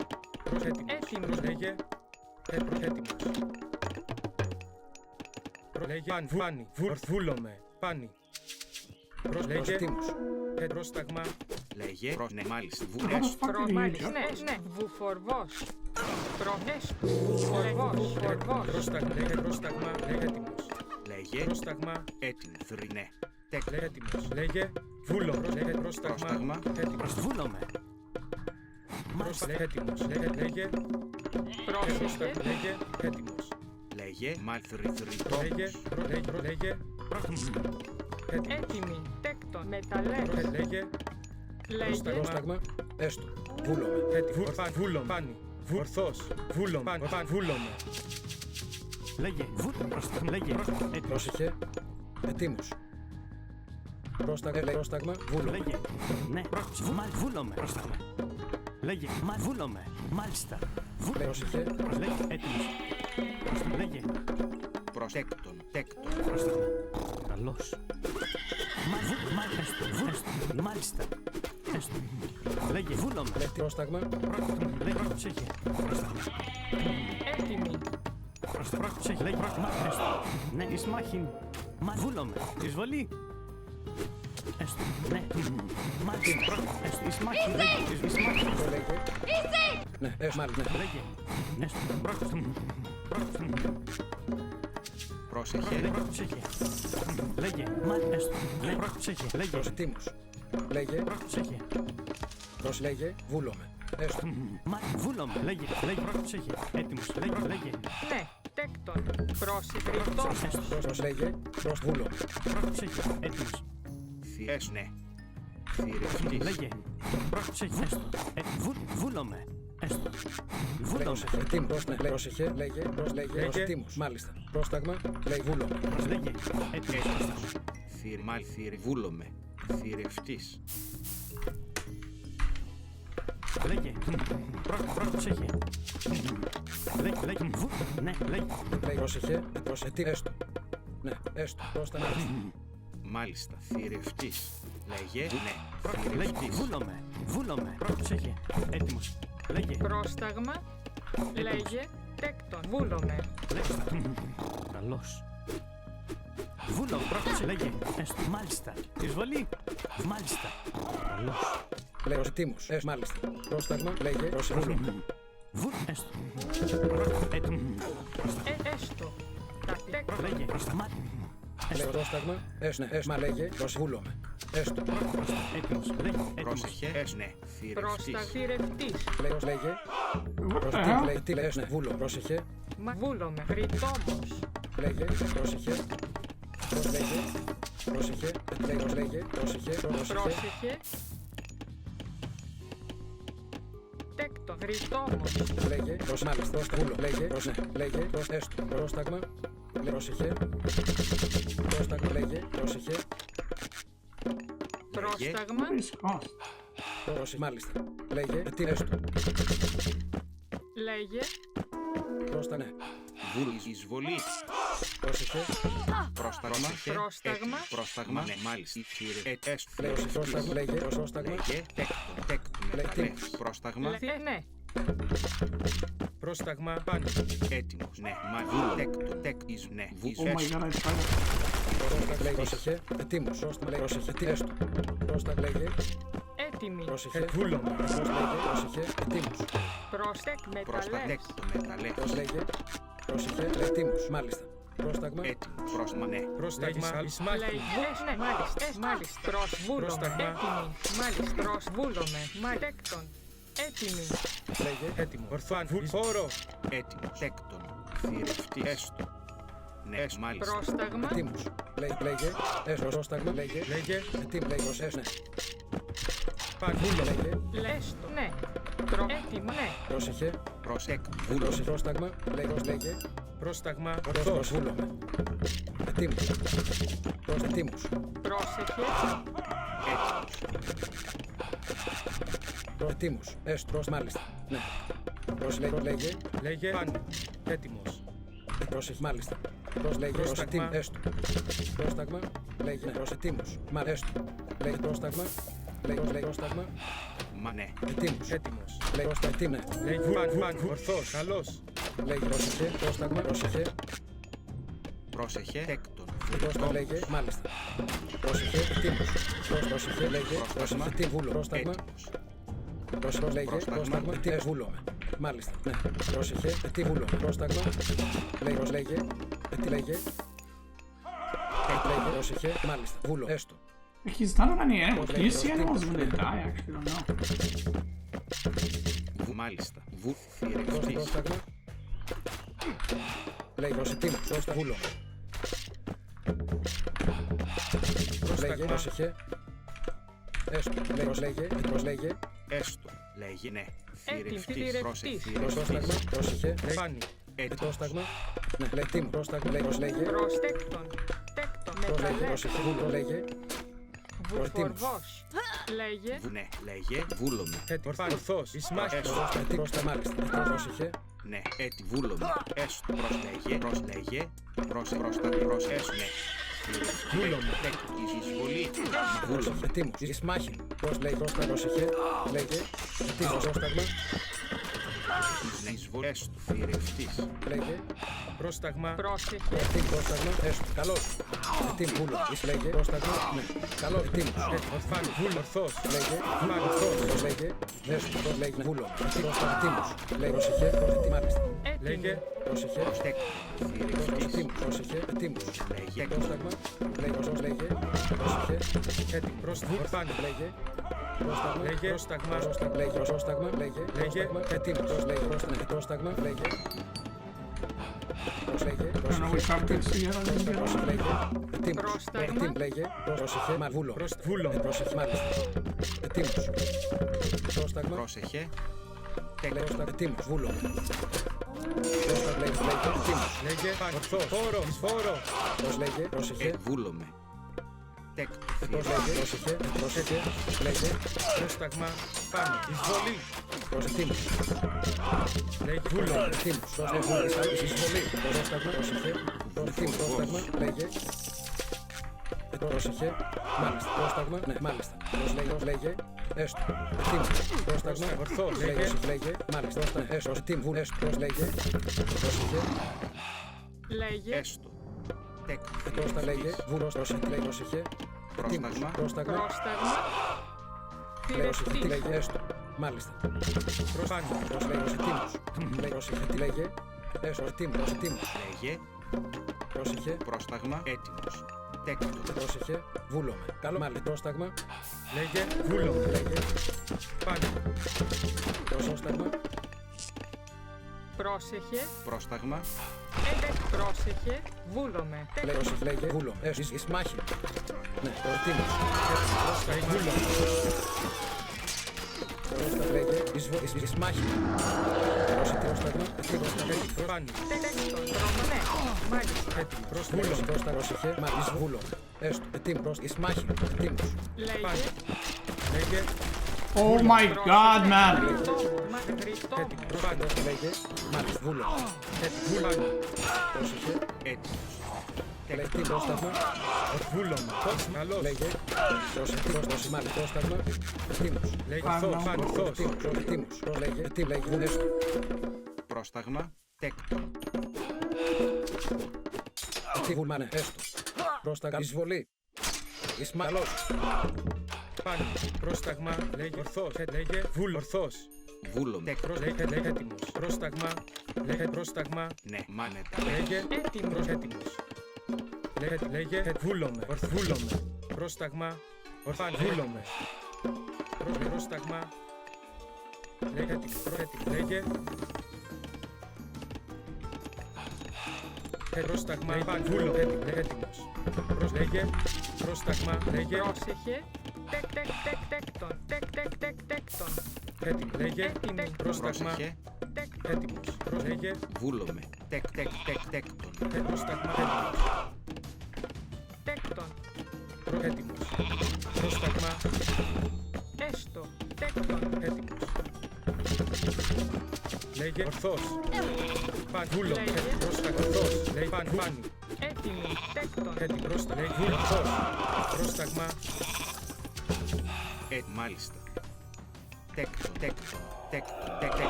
Έτοιμος. Λέγε. Πάνι. Βούλομαι. Πάνι. Λέγε. Ετοίμος. Πρόσταγμα. Λέγε. Ναι, μάλιστα. What the fuck did he Μάλιστα. do? Ναι. Βουφορβός. Προχέστο. Βουφορβός. Πρόσταγμα. Λέγε έτοιμος. Λέγε. Πρόσταγμα. Έτοιμο. Ναι. Λέγε έτοιμος. Λέγε. Βούλο. Λέγε πρόσταγμα. Πρόσταγμα. Έτοιμος. Βούλομαι. Λέγε έτοιμος. Λέγε. Πρόσεχε. Λέγε. Έτοιμος. Λέγε. Λέγε. Έτοιμη. Τέκτον. Μεταλλεύς. Λέγε. Λέγε. Πρόσταγμα, έστω. Βούλομαι. Βούλο. Πάνι. Ορθός. Βούλο. Βούλομαι. Λέγε. Λέγε. Έτοιμος. Πρόσεχε, ετοίμος. Πρόσταγμα, βούλομαι. Λέγε. Ναι. Βούλομαι. Πρόσταγμα. Λέγε. Βούλομαι. Μάλιστα. Πρόσεχε, Λέγε. Έτοιμος. Λέγε. Τέκτον. Πρόσταγμα. Καλώς. Μάλιστα. Έστω. Λέγε. Βούλομαι. πρόσταγμα, Λέγε. Πρόσεχε. Πρόσταγμα. Έτοιμη. Πρόσεχε. Λέγε. Έστω. Ναι. Εις μάχην. Βούλομαι. Εισβολή. Έστω. Ναι. Μάλιστα. Έστω. Εις μάχην. Εις μάχην. λέγε. Ναι, μάλιστα, ναι. Λέγε. Έστω. Πρόσεχε. Πρόσεχε. Λέγε. Έστω. Ναι. Πρόσεχε. Λέγε. Ετοίμος. Λέγε, Πρόσεχε. λέγε, βούλομαι. Έστω. Βούλομαι. Λέγε. Πρόσεχε. Έτοιμος. Λέγε. Ναι. Τέκτον. Πρόσεχε. Λέγε, βούλομαι. Πρόσεχε. Έτοιμος. Ναι. Θηρευτής. Λέγε. Πρόσεχε. Έστω. Βούλομαι. Έστω. Βούλομαι. Πρόσεχε, ετοίμος. Ναι, πρόσεχε, λέγε, λέγε, ετοίμος. Μάλιστα. Πρόσταγμα, λέει βούλομαι. Λέγε. Έτοιμος. Βούλομαι. Θηρευτής. Λέγε. Πρόσεχε. Λέγε. Ναι. Λέγε. Πρόσεχε, τι έστω. Ναι, έστω. Πρόσταγμα. Μάλιστα. Θηρευτής. Λέγε. Ναι. Λέγε. Θηρευτής. Βούλομαι. Πρόσεχε. Έτοιμος. Λέγε. Πρόσταγμα. Λέγε. Τέκτον. Βούλομαι. Λέγε. Καλώς. Βούλο, πρόσεξε, λέγε. Έστω. Μάλιστα. Εισβολή. Μάλιστα. Καλώς. Λέω ετοίμος. Μάλιστα. Πρόσταγμα, λέγε, βούλομαι. Έστω. Έτοιμο. Έστω. Τα τέκτον. Λέγε. Λέω πρόσταγμα, ναι, λέγε, βούλομαι. Έστω. Έτοιμος. Λέγε. Πρόσεχε. Ναι. Πρόστα. Θηρευτής. Θηρευτής. Λέω, λέγε, What the hell? τι λες, ναι, βούλο, πρόσεχε, Βούλομαι. Βρυτόμος. λέγε, πρόσεχε, πρόσεχε, λέγε, πρόσεχε, Πρόσεχε. Τέκτον. Βρυτόμος. λέγε, μάλιστα, βούλο, λέγε, λέγε, έστω, πρόσταγμα, πρόσεχε, πρόσταγμα, λέγε, πρόσεχε, Πρόσταγμα. What is cost? πρόσεχε, μάλιστα, λέγε, τι έστω, Λέγε. πρόστα, ναι, Εισβολή. πρόσεχε, Πρόσταγμα. Πρόσταγμα. Πρόσταγμα. Ναι. Μάλιστα. λέω, πρόσταγμα, λέγε, πρόσταγμα, Λέγε. Τέκτον. Μεταλλεύς. Πρόσταγμα. Ναι. Πρόσταγμα. Πάνι. Έτοιμος. Ναι. Μα. Τέκτον. Ναι. Oh my god, I tried it. πρόσταγμα, λέγε, πρόσεχε, ετοίμος, πρόσεχε, τι έστω, πρόσταγμα, λέγε, Έτοιμη. πρόσεχε, βούλομαι, πρόσεχε, ετοίμος, Πρόστεκ. Πρόστα. Μεταλλεύς. Τέκτον. Μεταλλεύς. λέγε, πρόσεχε, ετοίμος, μάλιστα, πρόσταγμα, Έτοιμος. Πρόσταγμα. Ναι. Πρόσταγμα. Λέγε. Ισμάχη. Ναι. Μάλιστα. Μάλιστα. Προσβούλομαι. Πρόσταγμα. Έτοιμη. Μάλιστα. Προσβούλομαι. Τέκτον. Έτοιμη. Λέγε έτοιμο. Ορθάν. Φόρο. Έτοιμο. Τέκτον. Θηρευτή. Έστω. Ναι, μάλιστα. Πρόσταγμα. Έτοιμος. Λέγε. Πρόσταγμα. Λέγε. Λέγε. Έτοιμο. Λέγε. Ναι. Παν. Βούλο. Λέγε. Λέστο. Ναι. Έτοιμο. Ναι. Πρόσεχε. Προσέκτο. Βούλο. Πρόσταγμα. Λέγε. Πρόσταγμα. Ορθός. Ορθός. Βούλομαι. Έτοιμος. Έτοιμος. Πρόσεχε. Έτοιμος. Έτοιμος. Μάλιστα. Ναι. Λέγε. Λέγε. Παν. Έτοιμος. Πρόσεχε. Μάλιστα. Λέγε. Πρόσταγμα. Έστω. Πρόσταγμα. Λέγε. Έτοιμος. Μα έστω. Λέγε. Πρόσταγμα. Λέγε. Πρόσταγμα. Μα ναι. Έτοιμος. Έτοιμος. Λέγε. Έτοιμο. Λέγε. Παν. Ορθός. Καλός. Λέγε. Πρόσταγμα. Πρόσεχε. Πρόσεχε. Τέκτον. Πρόσταγμα. Λέγε. Μάλιστα. Πρόσεχε. Έτοιμος. Πρόσεχε. Λέγε. Πρόσταγμα. Τι βούλο. Πρόσταγμα. Έτοιμος. Πρόσεχε. Λέγε. Πρόσταγμα. Τι βούλομαι. Μάλιστα. Ναι. Πρόσεχε. Τι βούλο. Πρόσταγμα. Λέγε. Τι λέγε. Λέγε. Πρόσεχε. Μάλιστα. Βούλο. Έστω. He's not on any animals. Can you see animals when they die? Actually, I don't know. Μάλιστα. Θηρευτής. Πρόσταγμα. Λέγε. Έτοιμος. Πρόστα. Βούλο. Λέγε. Πρόσεχε. Έστω. Λέγε. Έστω. Λέγε. Ναι. Έτοιμη. Θηρευτής. Πρόσεχε. Θηρευτής. Θηρευτής. Πρόσεχε. Πάνι. Έτοιμος. Πρόσταγμα. Ναι. Έτοιμο. Πρόσταγμα. Λέγε. Προστέκτον. Τέκτον. Μεταλλέ. Πρόσεχε. Βούλο. Λέγε. Βουφορβός. Λέγε. Ναι. Λέγε. Βούλομαι. Έτοιμος. Παν. Ορθός. Ισμάχτος. Πρόστα. Μάλιστα. Πρόσεχε. Ναι. Έτι. Βούλομαι. Έστω. Προσλέγε. Προσλέγε. Πρόστα. Έστω. Ναι. Βούλομαι. Τέκτον. Εισβολή. Βούλομαι. Έτοιμος. Εις μάχη. Πώς λέει. Πρόσεχε. Λέγε. Έτοιμος. Πρόσταγμα. Εισβολή. Έστω. Θηρευτής. Λέγε. Πρόσταγμα. Πρόσεχε. Έτοιμο. Πρόσταγμα. Έστω. Καλώς. Έτοιμο. Βούλο. Εις λέγε. Πρόσταγμα. Ναι. Καλώς. Έτοιμος. Ορθάν. Βούλο. Ορθός. Λέγε. Παν. Ορθός. Πώς λέγε. Έστω. Πώς λέγε. Βούλο. Έτοιμος. Λέγε. Πρόσεχε. Μάλιστα. Λέγε. Πρόσεχε. Προστέκτον. Θηρευτής. Έτοιμος. Πρόσεχε. Έτοιμος. Λέγε. Πρόσταγμα. Λέγε. Πώς λέγε. Πρόσεχε. Έτοιμο. Πρόσταγμα. Ορθάν. Λέγε. Πρόσταγμα. Λέγε. Πρόσταγμα. Λέγε. Πρόσταγμα. Λέγε. Λέγε. Έτοιμος. Πώς λέγε. Πρόσταγμα. Λέγε. Πώς λέγε. I don't know which objects to get on this Πώς video. λέγε. Έτοιμος. Πρόσταγμα. Έτοιμος. Λέγε. Πρόσεχε. Μα βούλο. Βούλο. Πρόσεχε. Μάλιστα. Έτοιμος. Πρόσταγμα. Πρόσεχε. Πρόσταγμα. Έτοιμος. Βούλο. Πρόσταγμα. Λέγε. Έτοιμος. Λέγε. Παν. Ορθός. Φόρο. Φόρο. Πώς λέγε. Πρόσεχε. Βούλομαι. Τέκτον. Πώς λέγε. Πρόσεχε. Πρόσεχε. Λέγε. Πρόσταγμα. Πάνι. Εισβολή. Έτοιμος. Λέγε. Βούλο. Έτοιμος. Εισβολή. Πρόσταγμα. Πρόσεχε. Πρόσταγμα. Λέγε. Πρόσεχε. Μάλιστα. Πρόσταγμα. Ναι, μάλιστα. Πώς λέγε. Έστω. Έτοιμος. Πρόσταγμα. Ορθός. Λέγε. Μάλιστα. Έστω. Έτοιμο. Έστω. Πώς λέγε. Πρόσεχε. Λέγε. Έστω. Τέκτον. Πρόστα λέγε. Βούλος. Πρόσεχε. Λέγε. Πρόσεχε. Έτοιμος. Πρόσταγμα. Πρόσταγμα. Πρόσταγμα. Πρόσεχε. Τι Θηρευτής. λέγε. Έστω. Μάλιστα. Πάνι. Πώς λέγε. Έτοιμος. Λέγε. Πρόσεχε. Τι λέγε. Έστω. Έτοιμος. Λέγε. Πρόσεχε. Πρόσταγμα. Έτοιμος. Τέκτον. Πρόσεχε. Βούλομαι. Καλό μάλλον. Πρόσταγμα. Λέγε. Βούλο. Λέγε. Πάνι. Πρόσταγμα. Πρόσεχε. Πρόσταγμα. Πρόσεχε. Βούλομαι. Πρόσεχε. Λέγε. Βούλο. Έστω. Εις μάχη. Ναι. Έτοιμος. Πρόσταγμα. Βούλο. Πρόστα λέγε. Εις μάχη. Πρόσταγμα. Πάνι. Τέκτον. Ναι. Μάλιστα. Έτοιμο. Βούλο. Πρόστα. Πρόσεχε. Μα εις βούλο. Έστω. Έτοιμος. Εις μάχη. Έτοιμος. Λέγε. Πάνι. Λέγε. Oh my god, man! Χριστό. Έτοιμο. Πάνι. Λέγε. Μάλιστα. Βούλο. Έτοιμο. Πάνι. Πρόσεχε. Έτοιμος. Λέγε. Τι πρόσταγμα. Βούλωμα. Καλός. Λέγε. Πρόσεχε. Πρόσεχε. Μάλιστα. Πρόσταγμα. Έτοιμος. Λέγε. Ορθός. Πάνι. Ορθός. Έτοιμος. Λέγε. Τι λέγε. Έστω. Πρόσταγμα. Τέκτον. Τι βουλμάνε. Έστω. Πρόσταγμα. Εισβολή. Εις καλός. Πάνι. Πρόσταγμα. Λέγε. Ορθός. Λέγε. Βούλο. Ορθός. Βούλομαι. Λέγε. Λέγε. Έτοιμος. Πρόσταγμα. Λέγε. Πρόσταγμα. Ναι. Μάνετα. Λέγε. Έτοιμος. Έτοιμος. Λέγε. Βούλομαι. Βούλομαι. Πρόσταγμα. Ορθάν. Βούλομαι. Πρόσταγμα. Λέγε. Πρόσταγμα. Βούλο. Έτοιμος. Λέγε. Πρόσταγμα. Λέγε. Πρόσεχε. Τέκτον. Τέκτον. Έτοιμο. Λέγε. Έτοιμη. Πρόσταγμα. Πρόσεχε. Έτοιμος. Λέγε. Βούλομαι. Τέκτον. Πρόσταγμα. Έτοιμος. Τέκτον. Έτοιμος. Πρόσταγμα. Έστω. Τέκτον. Έτοιμος. Λέγε. Ορθός. Βούλο. Λέγε. Πρόσταγμα. Ορθός. Λέγε. Φάνη. Έτοιμη. Τέκτον. Έτοιμο. Πρόσταγμα. Λέγε. Βούλο. Ορθός. Πρόσταγμα. Μάλιστα. Τέκτον.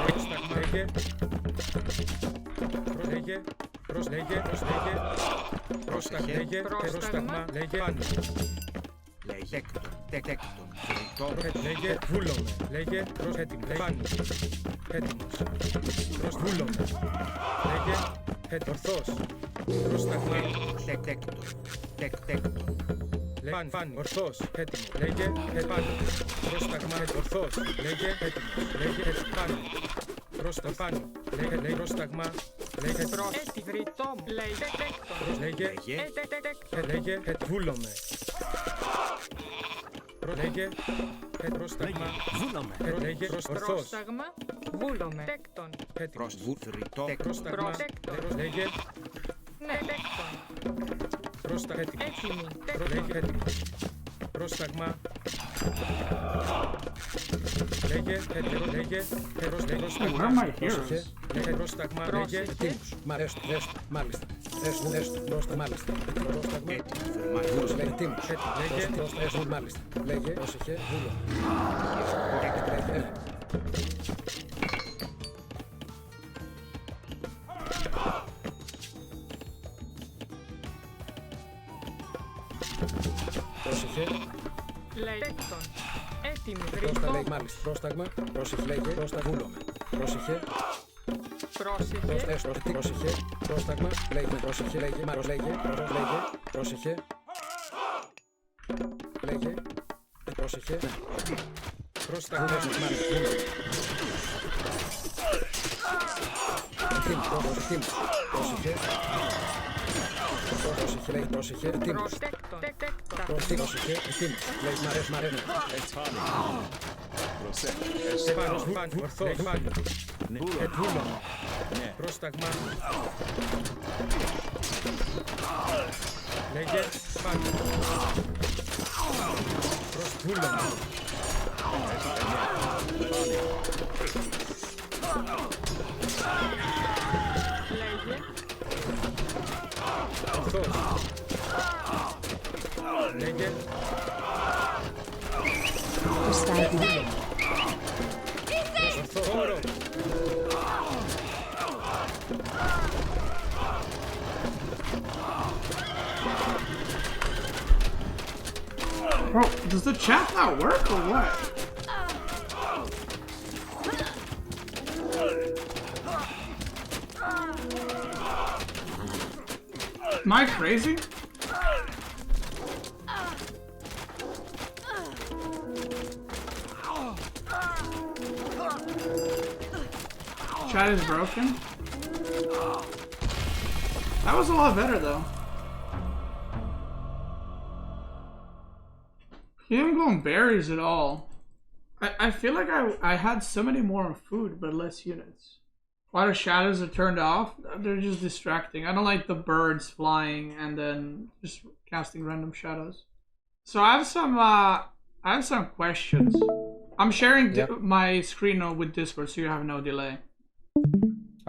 Πρόσταγμα. Λέγε. Λέγε. Πρόσλεγε. Πρόσταγμα. Λέγε. Πρόσταγμα. Λέγε. Φάνη. Λέγε. Τέκτον. Λέγε. Βούλομαι. Λέγε. Έτοιμο. Φάνη. Έτοιμος. Βούλομαι. Λέγε. Ορθός. Πρόσταγμα. Τέκτον. Φάνη. Ορθός. Έτοιμο. Λέγε. Φάνη. Πρόσταγμα. Ορθός. Λέγε. Έτοιμος. Λέγε. Φάνη. Πρόστα. Φάνη. Λέγε. Πρόσταγμα. Λέγε. Έτι βρυτό μου. Λέγε. Τέκτον. Λέγε. Λέγε. Βούλομαι. Λέγε. Πρόσταγμα. Βούλομαι. Λέγε. Ορθός. Πρόσταγμα. Βούλομαι. Τέκτον. Έτοιμος. Προσβούτριτο. Πρόσταγμα. Λέγε. Ναι. Τέκτον. Πρόσταγμα. Έτοιμη. Λέγε. Τέκτον. Έτοιμος. Πρόσταγμα. Λέγε. Λέγε. Where are my heroes? Λέγε. Πρόσταγμα. Λέγε. Έτοιμος. Έστω. Μάλιστα. Έστω. Πρόστα. Μάλιστα. Πρόσταγμα. Βούλομαι. Έτοιμος. Λέγε. Πρόστα. Έστω. Μάλιστα. Λέγε. Πρόσεχε. Βούλο. Πρόσεχε. Λέγε. Τέκτον. Έτοιμη. Πρόστα. Βρυτό. Λέγε. Μάλιστα. Πρόσταγμα. Πρόσεχε. Λέγε. Πρόστα. Βούλομαι. Πρόσεχε. Πρόσεχε. Έστω. Πρόσεχε. Πρόσταγμα. Λέγε. Πρόσεχε. Λέγε. Μάρος. Λέγε. Λέγε. Πρόσεχε. Λέγε. Πρόσεχε. Πρόσταγμα. Μάλιστα. Έτοιμος. Πρόσεχε. Πρόσεχε. Λέγε. Πρόσεχε. Έτοιμος. Τέκτον. Πρόσεχε. Έτοιμος. Λέγε. Μαρένα. Φάνη. Ορθός. Φάνη. Βούλομαι. Πρόσταγμα. Λέγε. Φάνη. Βούλομαι. Λέγε. Ορθός. Λέγε. Ορθός. Όρο. Bro, does the chat not work or what? Am I crazy? Chat is broken. That was a lot better though. He didn't go on berries at all. I feel like I had so many more food but less units. Why the shadows are turned off? They're just distracting. I don't like the birds flying and then just casting random shadows. So I have some questions. I'm sharing my screen with Discord so you have no delay.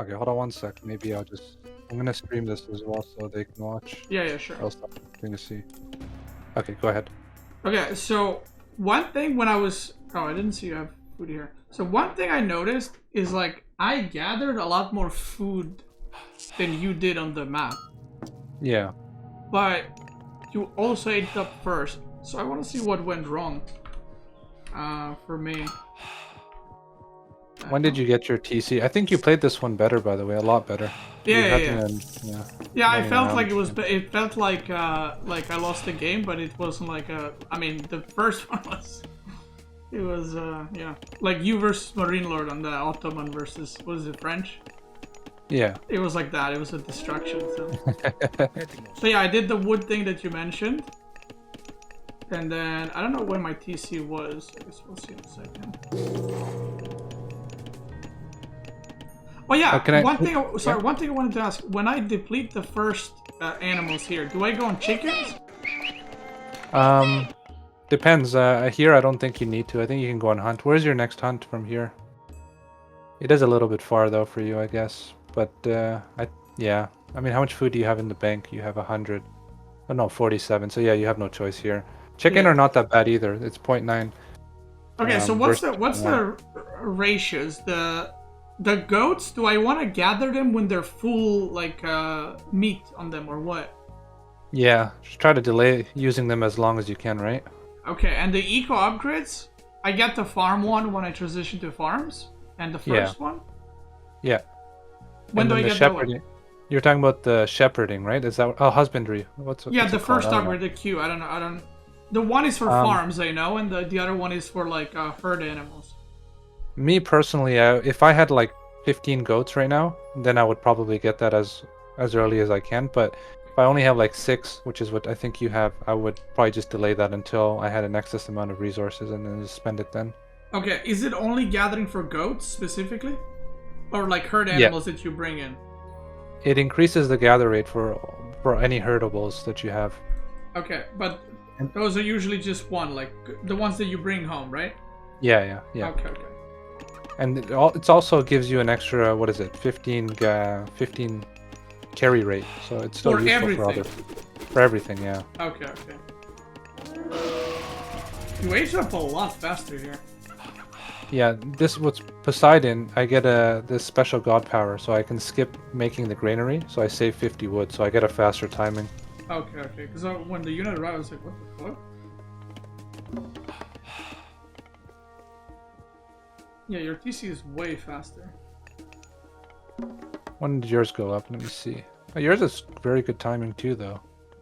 Okay, hold on one sec. Maybe I'm gonna stream this as well so they can watch. Yeah, sure. Else I'm gonna see. Okay, go ahead. Okay, so one thing when I was... Oh, I didn't see you have food here. So one thing I noticed is like I gathered a lot more food than you did on the map. Yeah. But you also ate it up first. So I want to see what went wrong for me. When did you get your TC? I think you played this one better, by the way, a lot better. Yeah. Yeah, I felt around. like it felt like I lost the game, but it wasn't like a. I mean, the first one was It was, yeah. Like you versus Marine Lord on the Ottoman versus, what is it, French? Yeah. It was like that. It was a distraction, so. Έτοιμος. So yeah, I did the wood thing that you mentioned. And then, I don't know when my TC was. I guess we'll see in a second. Oh yeah, one thing I wanted to ask. When I deplete the first animals here, do I go on chickens? Depends. Here, I don't think you need to. I think you can go on hunt. Where's your next hunt from here? It is a little bit far though for you, I guess. But yeah. I mean, how much food do you have in the bank? You have 100. Oh no, 47. So yeah, you have no choice here. Chicken are not that bad either. It's 0.9. Okay, so what's the ratios? The goats? Do I want to gather them when they're full, like meat on them, or what? Yeah, just try to delay using them as long as you can, right? Okay, and the eco upgrades, I get the farm one when I transition to farms, and the first one. Yeah. When do I get that one? You're talking about the shepherding, right? Is that husbandry? What's the it first called? upgrade, the Q. I don't. The one is for farms, I know, and the other one is for like herd animals. Me personally, if I had like 15 goats right now, then I would probably get that as early as I can. But if I only have like 6, which is what I think you have, I would probably just delay that until I had an excess amount of resources and then just spend it then. Okay, is it only gathering for goats specifically, or like herd animals that you bring in? It increases the gather rate for any herdables that you have. Okay, but those are usually just one, like the ones that you bring home, right? Yeah. Okay. And it also gives you an extra, what is it, 15 carry rate. So it's still useful for everything, yeah. Okay. You age up a lot faster here. Yeah, what's Poseidon, I get this special god power, so I can skip making the granary, so I save 50 wood, so I get a faster timing. Okay, because when the unit arrived, I was like, what the fuck? Yeah, your TC is way faster. When did yours go up? Let me see. Oh, yours is very good timing too, though.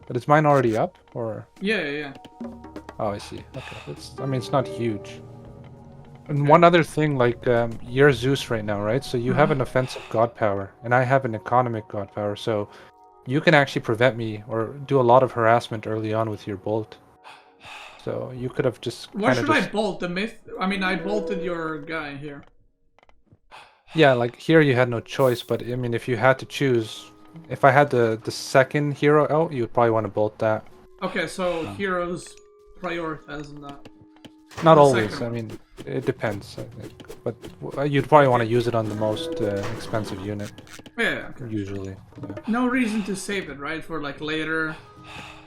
But is mine already up, or? Yeah. Oh, I see. Okay, it's not huge. And one other thing, like, you're Zeus right now, right? So you have an offensive god power, and I have an economic god power, so you can actually prevent me or do a lot of harassment early on with your bolt. So you could have just Why should I bolt the myth? I mean, I bolted your guy here. Yeah, like here you had no choice, but I mean, if you had to choose, if I had the second hero out, you would probably want to bolt that. Okay, so heroes prioritizing that. Not always. I mean, it depends. I think. But you'd probably want to use it on the most expensive unit. Yeah. Okay. Usually. Yeah. No reason to save it, right? For like later.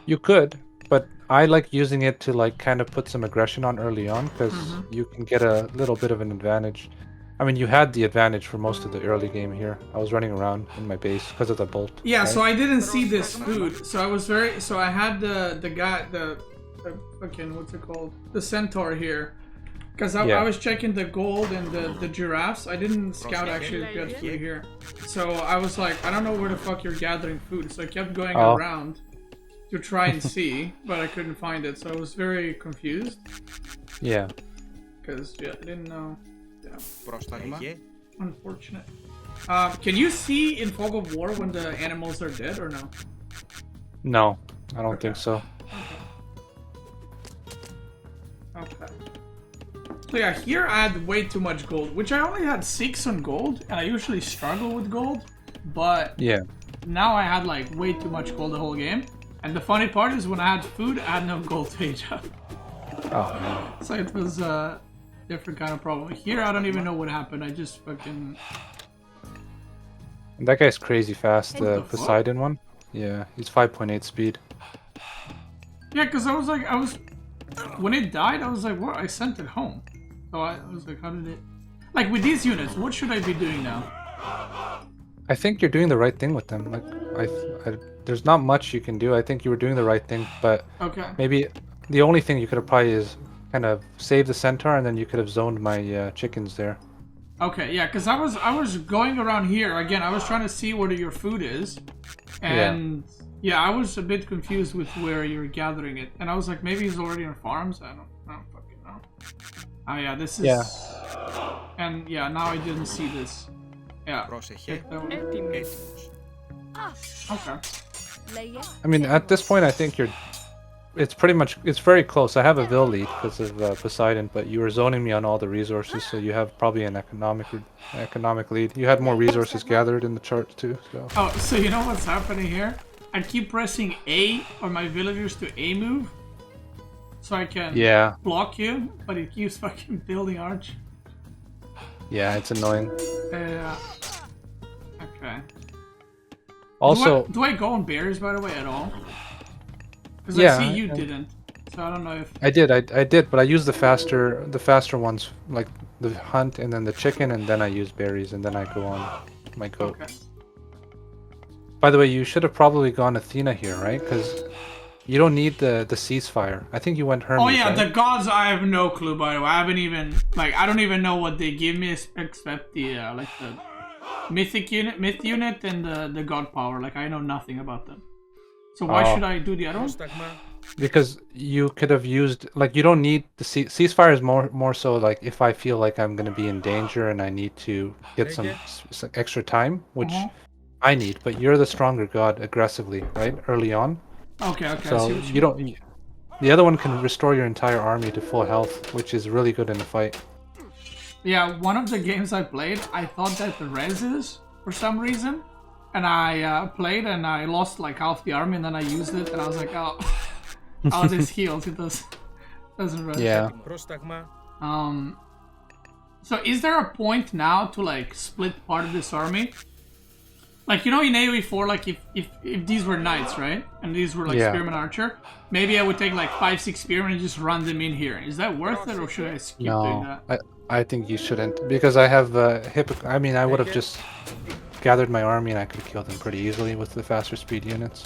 You could, but I like using it to like kind of put some aggression on early on because you can get a little bit of an advantage. I mean, you had the advantage for most of the early game here. I was running around in my base because of the bolt. Yeah, right? so I didn't see this food. So I was so I had the guy, the fucking, what's it called? The centaur here. Because I was checking the gold and the giraffes. I didn't scout actually the good food here. So I was like, I don't know where the fuck you're gathering food. So I kept going around to try and see, but I couldn't find it. So I was very confused. Yeah. Because, I didn't know. Πρόσταγμα. Unfortunate. Can you see in Fog of War when the animals are dead or no? No, I don't think so. Okay. So yeah, here I had way too much gold, which I only had 6 on gold, and I usually struggle with gold, but now I had like way too much gold the whole game. And the funny part is when I had food, I had no gold to age up. Oh man. So it was a different kind of problem. Here I don't even know what happened, I just fucking... And that guy's crazy fast, the Poseidon one. Yeah, he's 5.8 speed. Yeah, because I was like, when it died, I was like, what? I sent it home. So I was like, how did it... Like, with these units, what should I be doing now? I think you're doing the right thing with them. Like, there's not much you can do. I think you were doing the right thing, but maybe the only thing you could have probably is kind of save the centaur, and then you could have zoned my chickens there. Okay, yeah, because I was going around here again. I was trying to see where your food is, and yeah, I was a bit confused with where you're gathering it, and I was like, maybe he's already on farms. I don't fucking know. Oh yeah, this is. Yeah. And yeah, now I didn't see this. Yeah. Πρόσεχε. That one. Έτοιμος. Έτοιμος. Okay. Λέγε. I mean, at this point, I think it's pretty much, it's very close. I have a Vil lead because of Poseidon, but you were zoning me on all the resources, so you have probably an economic lead. You had more resources gathered in the charts too. So. Oh, so you know what's happening here? I keep pressing A on my villagers to A move, so I can block you, but it keeps fucking building arch. Yeah, it's annoying. Okay. Also, do I go on bears, by the way, at all? Because Yeah, I see you I- didn't, so I don't know if. I did, but I used the faster ones, like the hunt and then the chicken, and then I use berries, and then I go on my goat. Okay. By the way, you should have probably gone Athena here, right? Because you don't need the ceasefire. I think you went Hermes. Oh yeah, right? the gods. I have no clue, by the way. I haven't even I don't even know what they give me except the like the myth unit, and the god power. Like I know nothing about them. So why should I do the other one? Πρόσταγμα. Because you could have used, like, you don't need the ceasefire is more so like if I feel like I'm gonna be in danger and I need to get some extra time, which I need. But you're the stronger god aggressively, right? Early on. Okay, I So see what you don't. The other one can restore your entire army to full health, which is really good in the fight. Yeah, one of the games I played, I thought that the reses for some reason, and I played and I lost like half the army, and then I used it, and I was like, oh, oh, this heals. It doesn't res. Yeah. Πρόσταγμα. So is there a point now to like split part of this army? Like, you know, in AoE 4, like if these were knights, right, and these were like spearman archer, maybe I would take like 5-6 spearmen and just run them in here. Is that worth it, or should I skip doing that? I think you shouldn't, because I have I mean, I would have just gathered my army and I could kill them pretty easily with the faster speed units.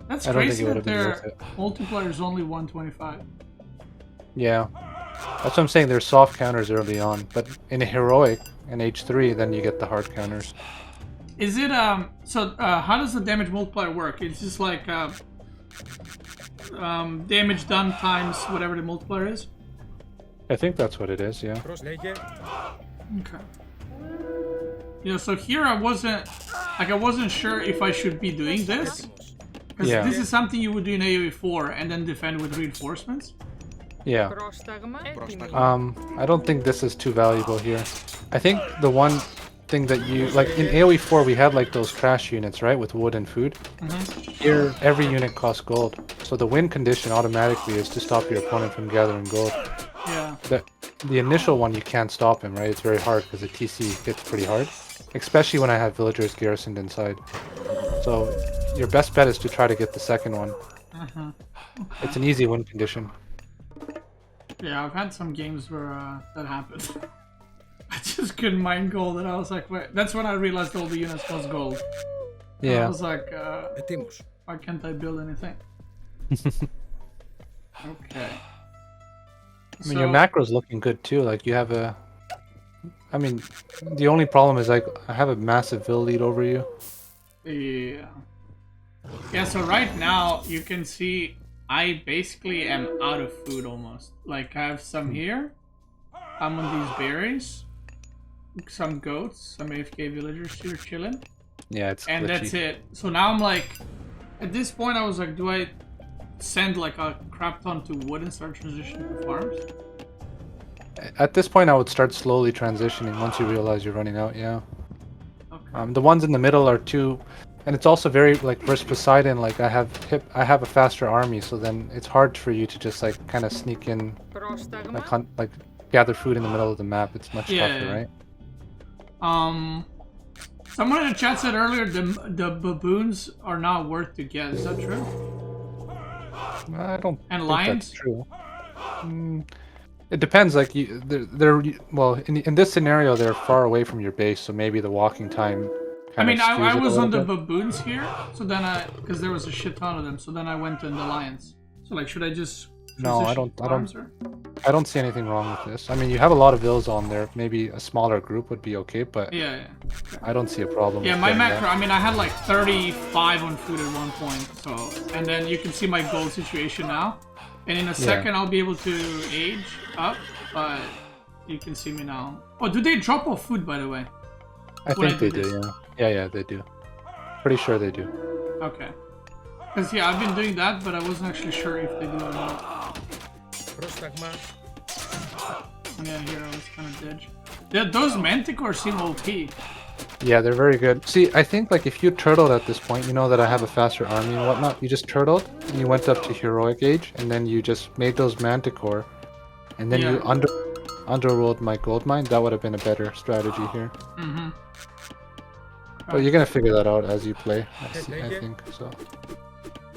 That's I don't think crazy it would that have been their worth it. multiplier is only 125. Yeah, that's what I'm saying. There's soft counters early on, but in a heroic, in H3, then you get the hard counters. Is it so how does the damage multiplier work? It's just like damage done times whatever the multiplier is? I think that's what it is, yeah. Λέγε. Okay. Yeah, so here I wasn't sure if I should be doing this. Because Yeah. this is something you would do in AoE 4 and then defend with reinforcements. Yeah. Πρόσταγμα. Έτοιμος. I don't think this is too valuable here. I think the one thing that you, like in AoE 4 we had like those trash units, right, with wood and food. Here every unit costs gold, so the win condition automatically is to stop your opponent from gathering gold. Yeah. The initial one you can't stop him, right? It's very hard because the TC hits pretty hard, especially when I have villagers garrisoned inside. So your best bet is to try to get the second one. It's an easy win condition. Yeah, I've had some games where that happened. I just couldn't mine gold, and I was like, wait. That's when I realized all the units cost gold. And Yeah. I was like, Ετοίμος. why can't I build anything? Okay. I mean, your macro's looking good too. Like you have a, I mean, the only problem is like I have a massive Vil lead over you. Yeah. Yeah, so right now you can see I basically am out of food almost. Like I have some here. I'm on these berries. Some goats, some AFK villagers here chilling. Yeah, it's And glitchy. that's it. So now I'm like, at this point I was like, do I send like a crap ton to wood and start transitioning to farms? At this point, I would start slowly transitioning once you realize you're running out. Yeah. Okay. The ones in the middle are too, and it's also very like versus Poseidon. Like I have a faster army, so then it's hard for you to just like kind of sneak in, Πρόσταγμα. like hunt, like gather food in the middle of the map. It's much tougher, Yeah. right? Someone in the chat said earlier the baboons are not worth to get. Is that true? I don't And think lions? that's true. It depends. Like they're well in this scenario they're far away from your base, so maybe the walking time. I mean, skews I it a was little on the bit. baboons here, so then because there was a shit ton of them, so then I went in the lions. So like, should I just No, I transition don't- to I don't- farms, or? I don't see anything wrong with this. I mean, you have a lot of Vils on there. Maybe a smaller group would be okay, but Yeah. I don't see a problem. Yeah, with my getting macro, that. I mean, I had like 35 on food at one point, so, and then you can see my gold situation now. And in a second, I'll be able to age up but you can see me now. Oh, do they drop off food, by the way? I When think they do do, this? yeah. Yeah, they do. Pretty sure they do. Okay. Because, yeah, I've been doing that, but I wasn't actually sure if they do or not. Πρόσταγμα. Yeah, here I was kind of dead. Yeah, those manticores seem OP. Yeah, they're very good. See, I think like if you turtled at this point, you know that I have a faster army and whatnot. You just turtled and you went up to heroic age, and then you just made those manticore, and then you underrolled my gold mine. That would have been a better strategy here. Mm-hmm. But you're gonna figure that out as you play. I think so.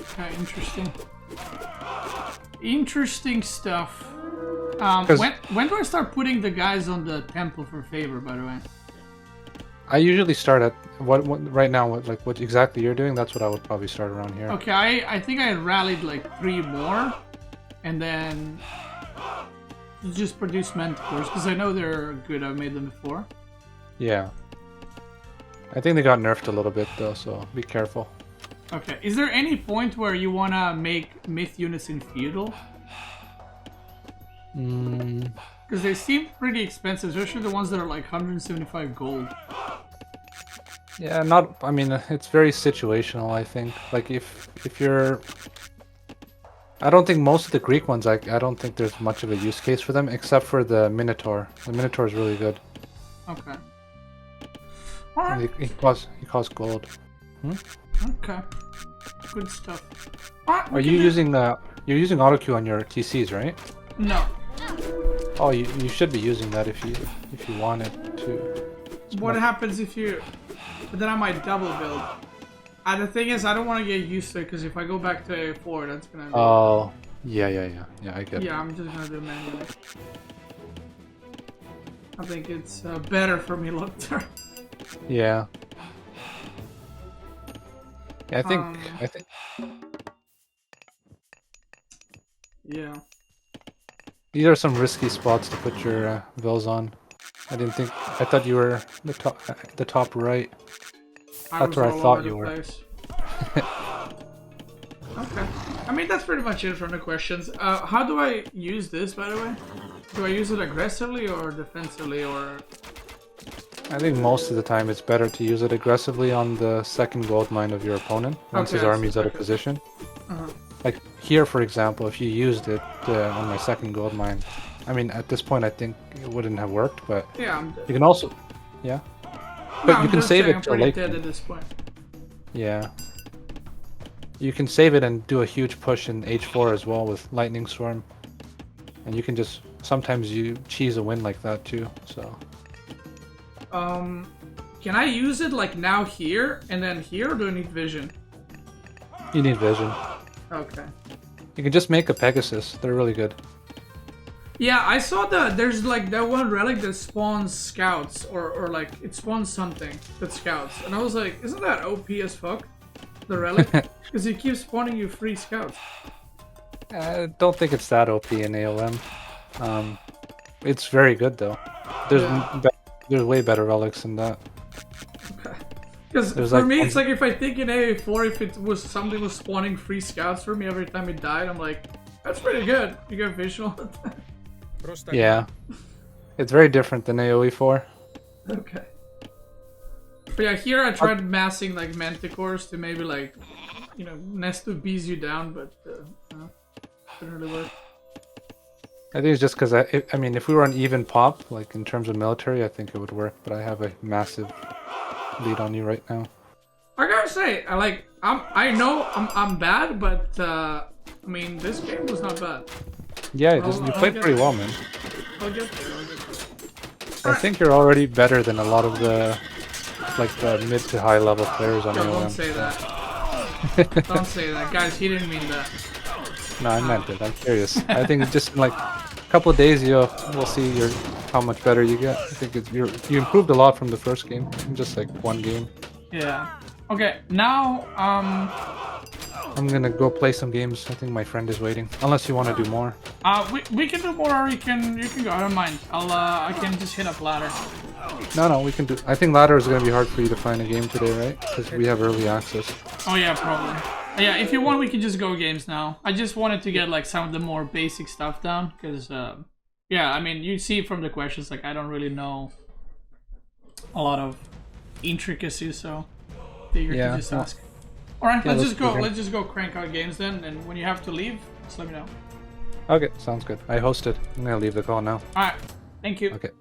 Okay, interesting. Interesting stuff. When do I start putting the guys on the temple for favor, by the way? I usually start at what right now. What exactly you're doing? That's what I would probably start around here. Okay, I think I rallied like 3 more, and then just produce manticores because I know they're good. I've made them before. Yeah. I think they got nerfed a little bit though, so be careful. Okay, is there any point where you wanna make myth units in feudal? Because they seem pretty expensive, especially the ones that are like 175 gold. Yeah, not. I mean, it's very situational. I think. Like if you're, I don't think most of the Greek ones. I don't think there's much of a use case for them, except for the Minotaur. The Minotaur is really good. Okay. And he costs gold. Okay. Good stuff. Are you using you're using autoqueue on your TCs, right? No. Oh, you should be using that if you wanted to. What happens if you? But then I might double build. The thing is, I don't want to get used to it because if I go back to A4, that's gonna. Be... Oh, yeah. I get it. Yeah, I'm just gonna do it manually. I think it's better for me long term. Yeah. Yeah, I think. Yeah. These are some risky spots to put your vills on. I thought you were the top right. That's where I thought you were. Okay. I mean, that's pretty much it from the questions. How do I use this, by the way? Do I use it aggressively or defensively, or? I think most of the time it's better to use it aggressively on the second gold mine of your opponent once his army's out of position. Like here, for example, if you used it on my second gold mine, I mean, at this point I think it wouldn't have worked, but yeah, you can also, but you can save it till late. Dead at this point. Yeah. You can save it and do a huge push in H4 as well with Lightning Storm. And you can just, sometimes you cheese a win like that too, so. Can I use it like now here and then here, or do I need vision? You need vision. Okay. You can just make a Pegasus, they're really good. Yeah, I saw there's like that one relic that spawns scouts, or like it spawns something that scouts. And I was like, isn't that OP as fuck? The relic? Because it keeps spawning you free scouts. I don't think it's that OP in AOM. It's very good though. There's way better relics than that. Okay. Because for like me, it's like if I think in AA4, if it was something was spawning free scouts for me every time it died, I'm like, that's pretty good. You get visual. Yeah. It's very different than AoE4. Okay. But yeah, here I tried massing like manticores to maybe like, you know, Nestu bees you down, but no, didn't really work. I think it's just because I mean, if we were on even pop, like in terms of military, I think it would work. But I have a massive lead on you right now. I gotta say, I know I'm bad, but I mean, this game was not bad. Yeah, you played pretty well, man. I'll get there. I think you're already better than a lot of the mid to high level players on AOM. Don't say that. Don't say that, guys. He didn't mean that. No, I meant it. I'm curious. I think just in like a couple of days, we'll see how much better you get. I think you improved a lot from the first game, in just like one game. Yeah. Okay. Now, I'm gonna go play some games. I think my friend is waiting. Unless you want to do more. we can do more, or you can go. I don't mind. I can just hit up ladder. No, we can do. I think ladder is gonna be hard for you to find a game today, right? Because we have early access. Oh yeah, probably. Yeah, if you want, we can just go games now. I just wanted to get like some of the more basic stuff down, because Yeah, I mean, you see from the questions, like, I don't really know a lot of intricacies, so figured to just ask. Alright, Yeah, let's let's just go. begin. Let's just go crank out games then, and when you have to leave, just let me know. Okay, sounds good. I hosted. I'm gonna leave the call now. Alright, thank you. Okay.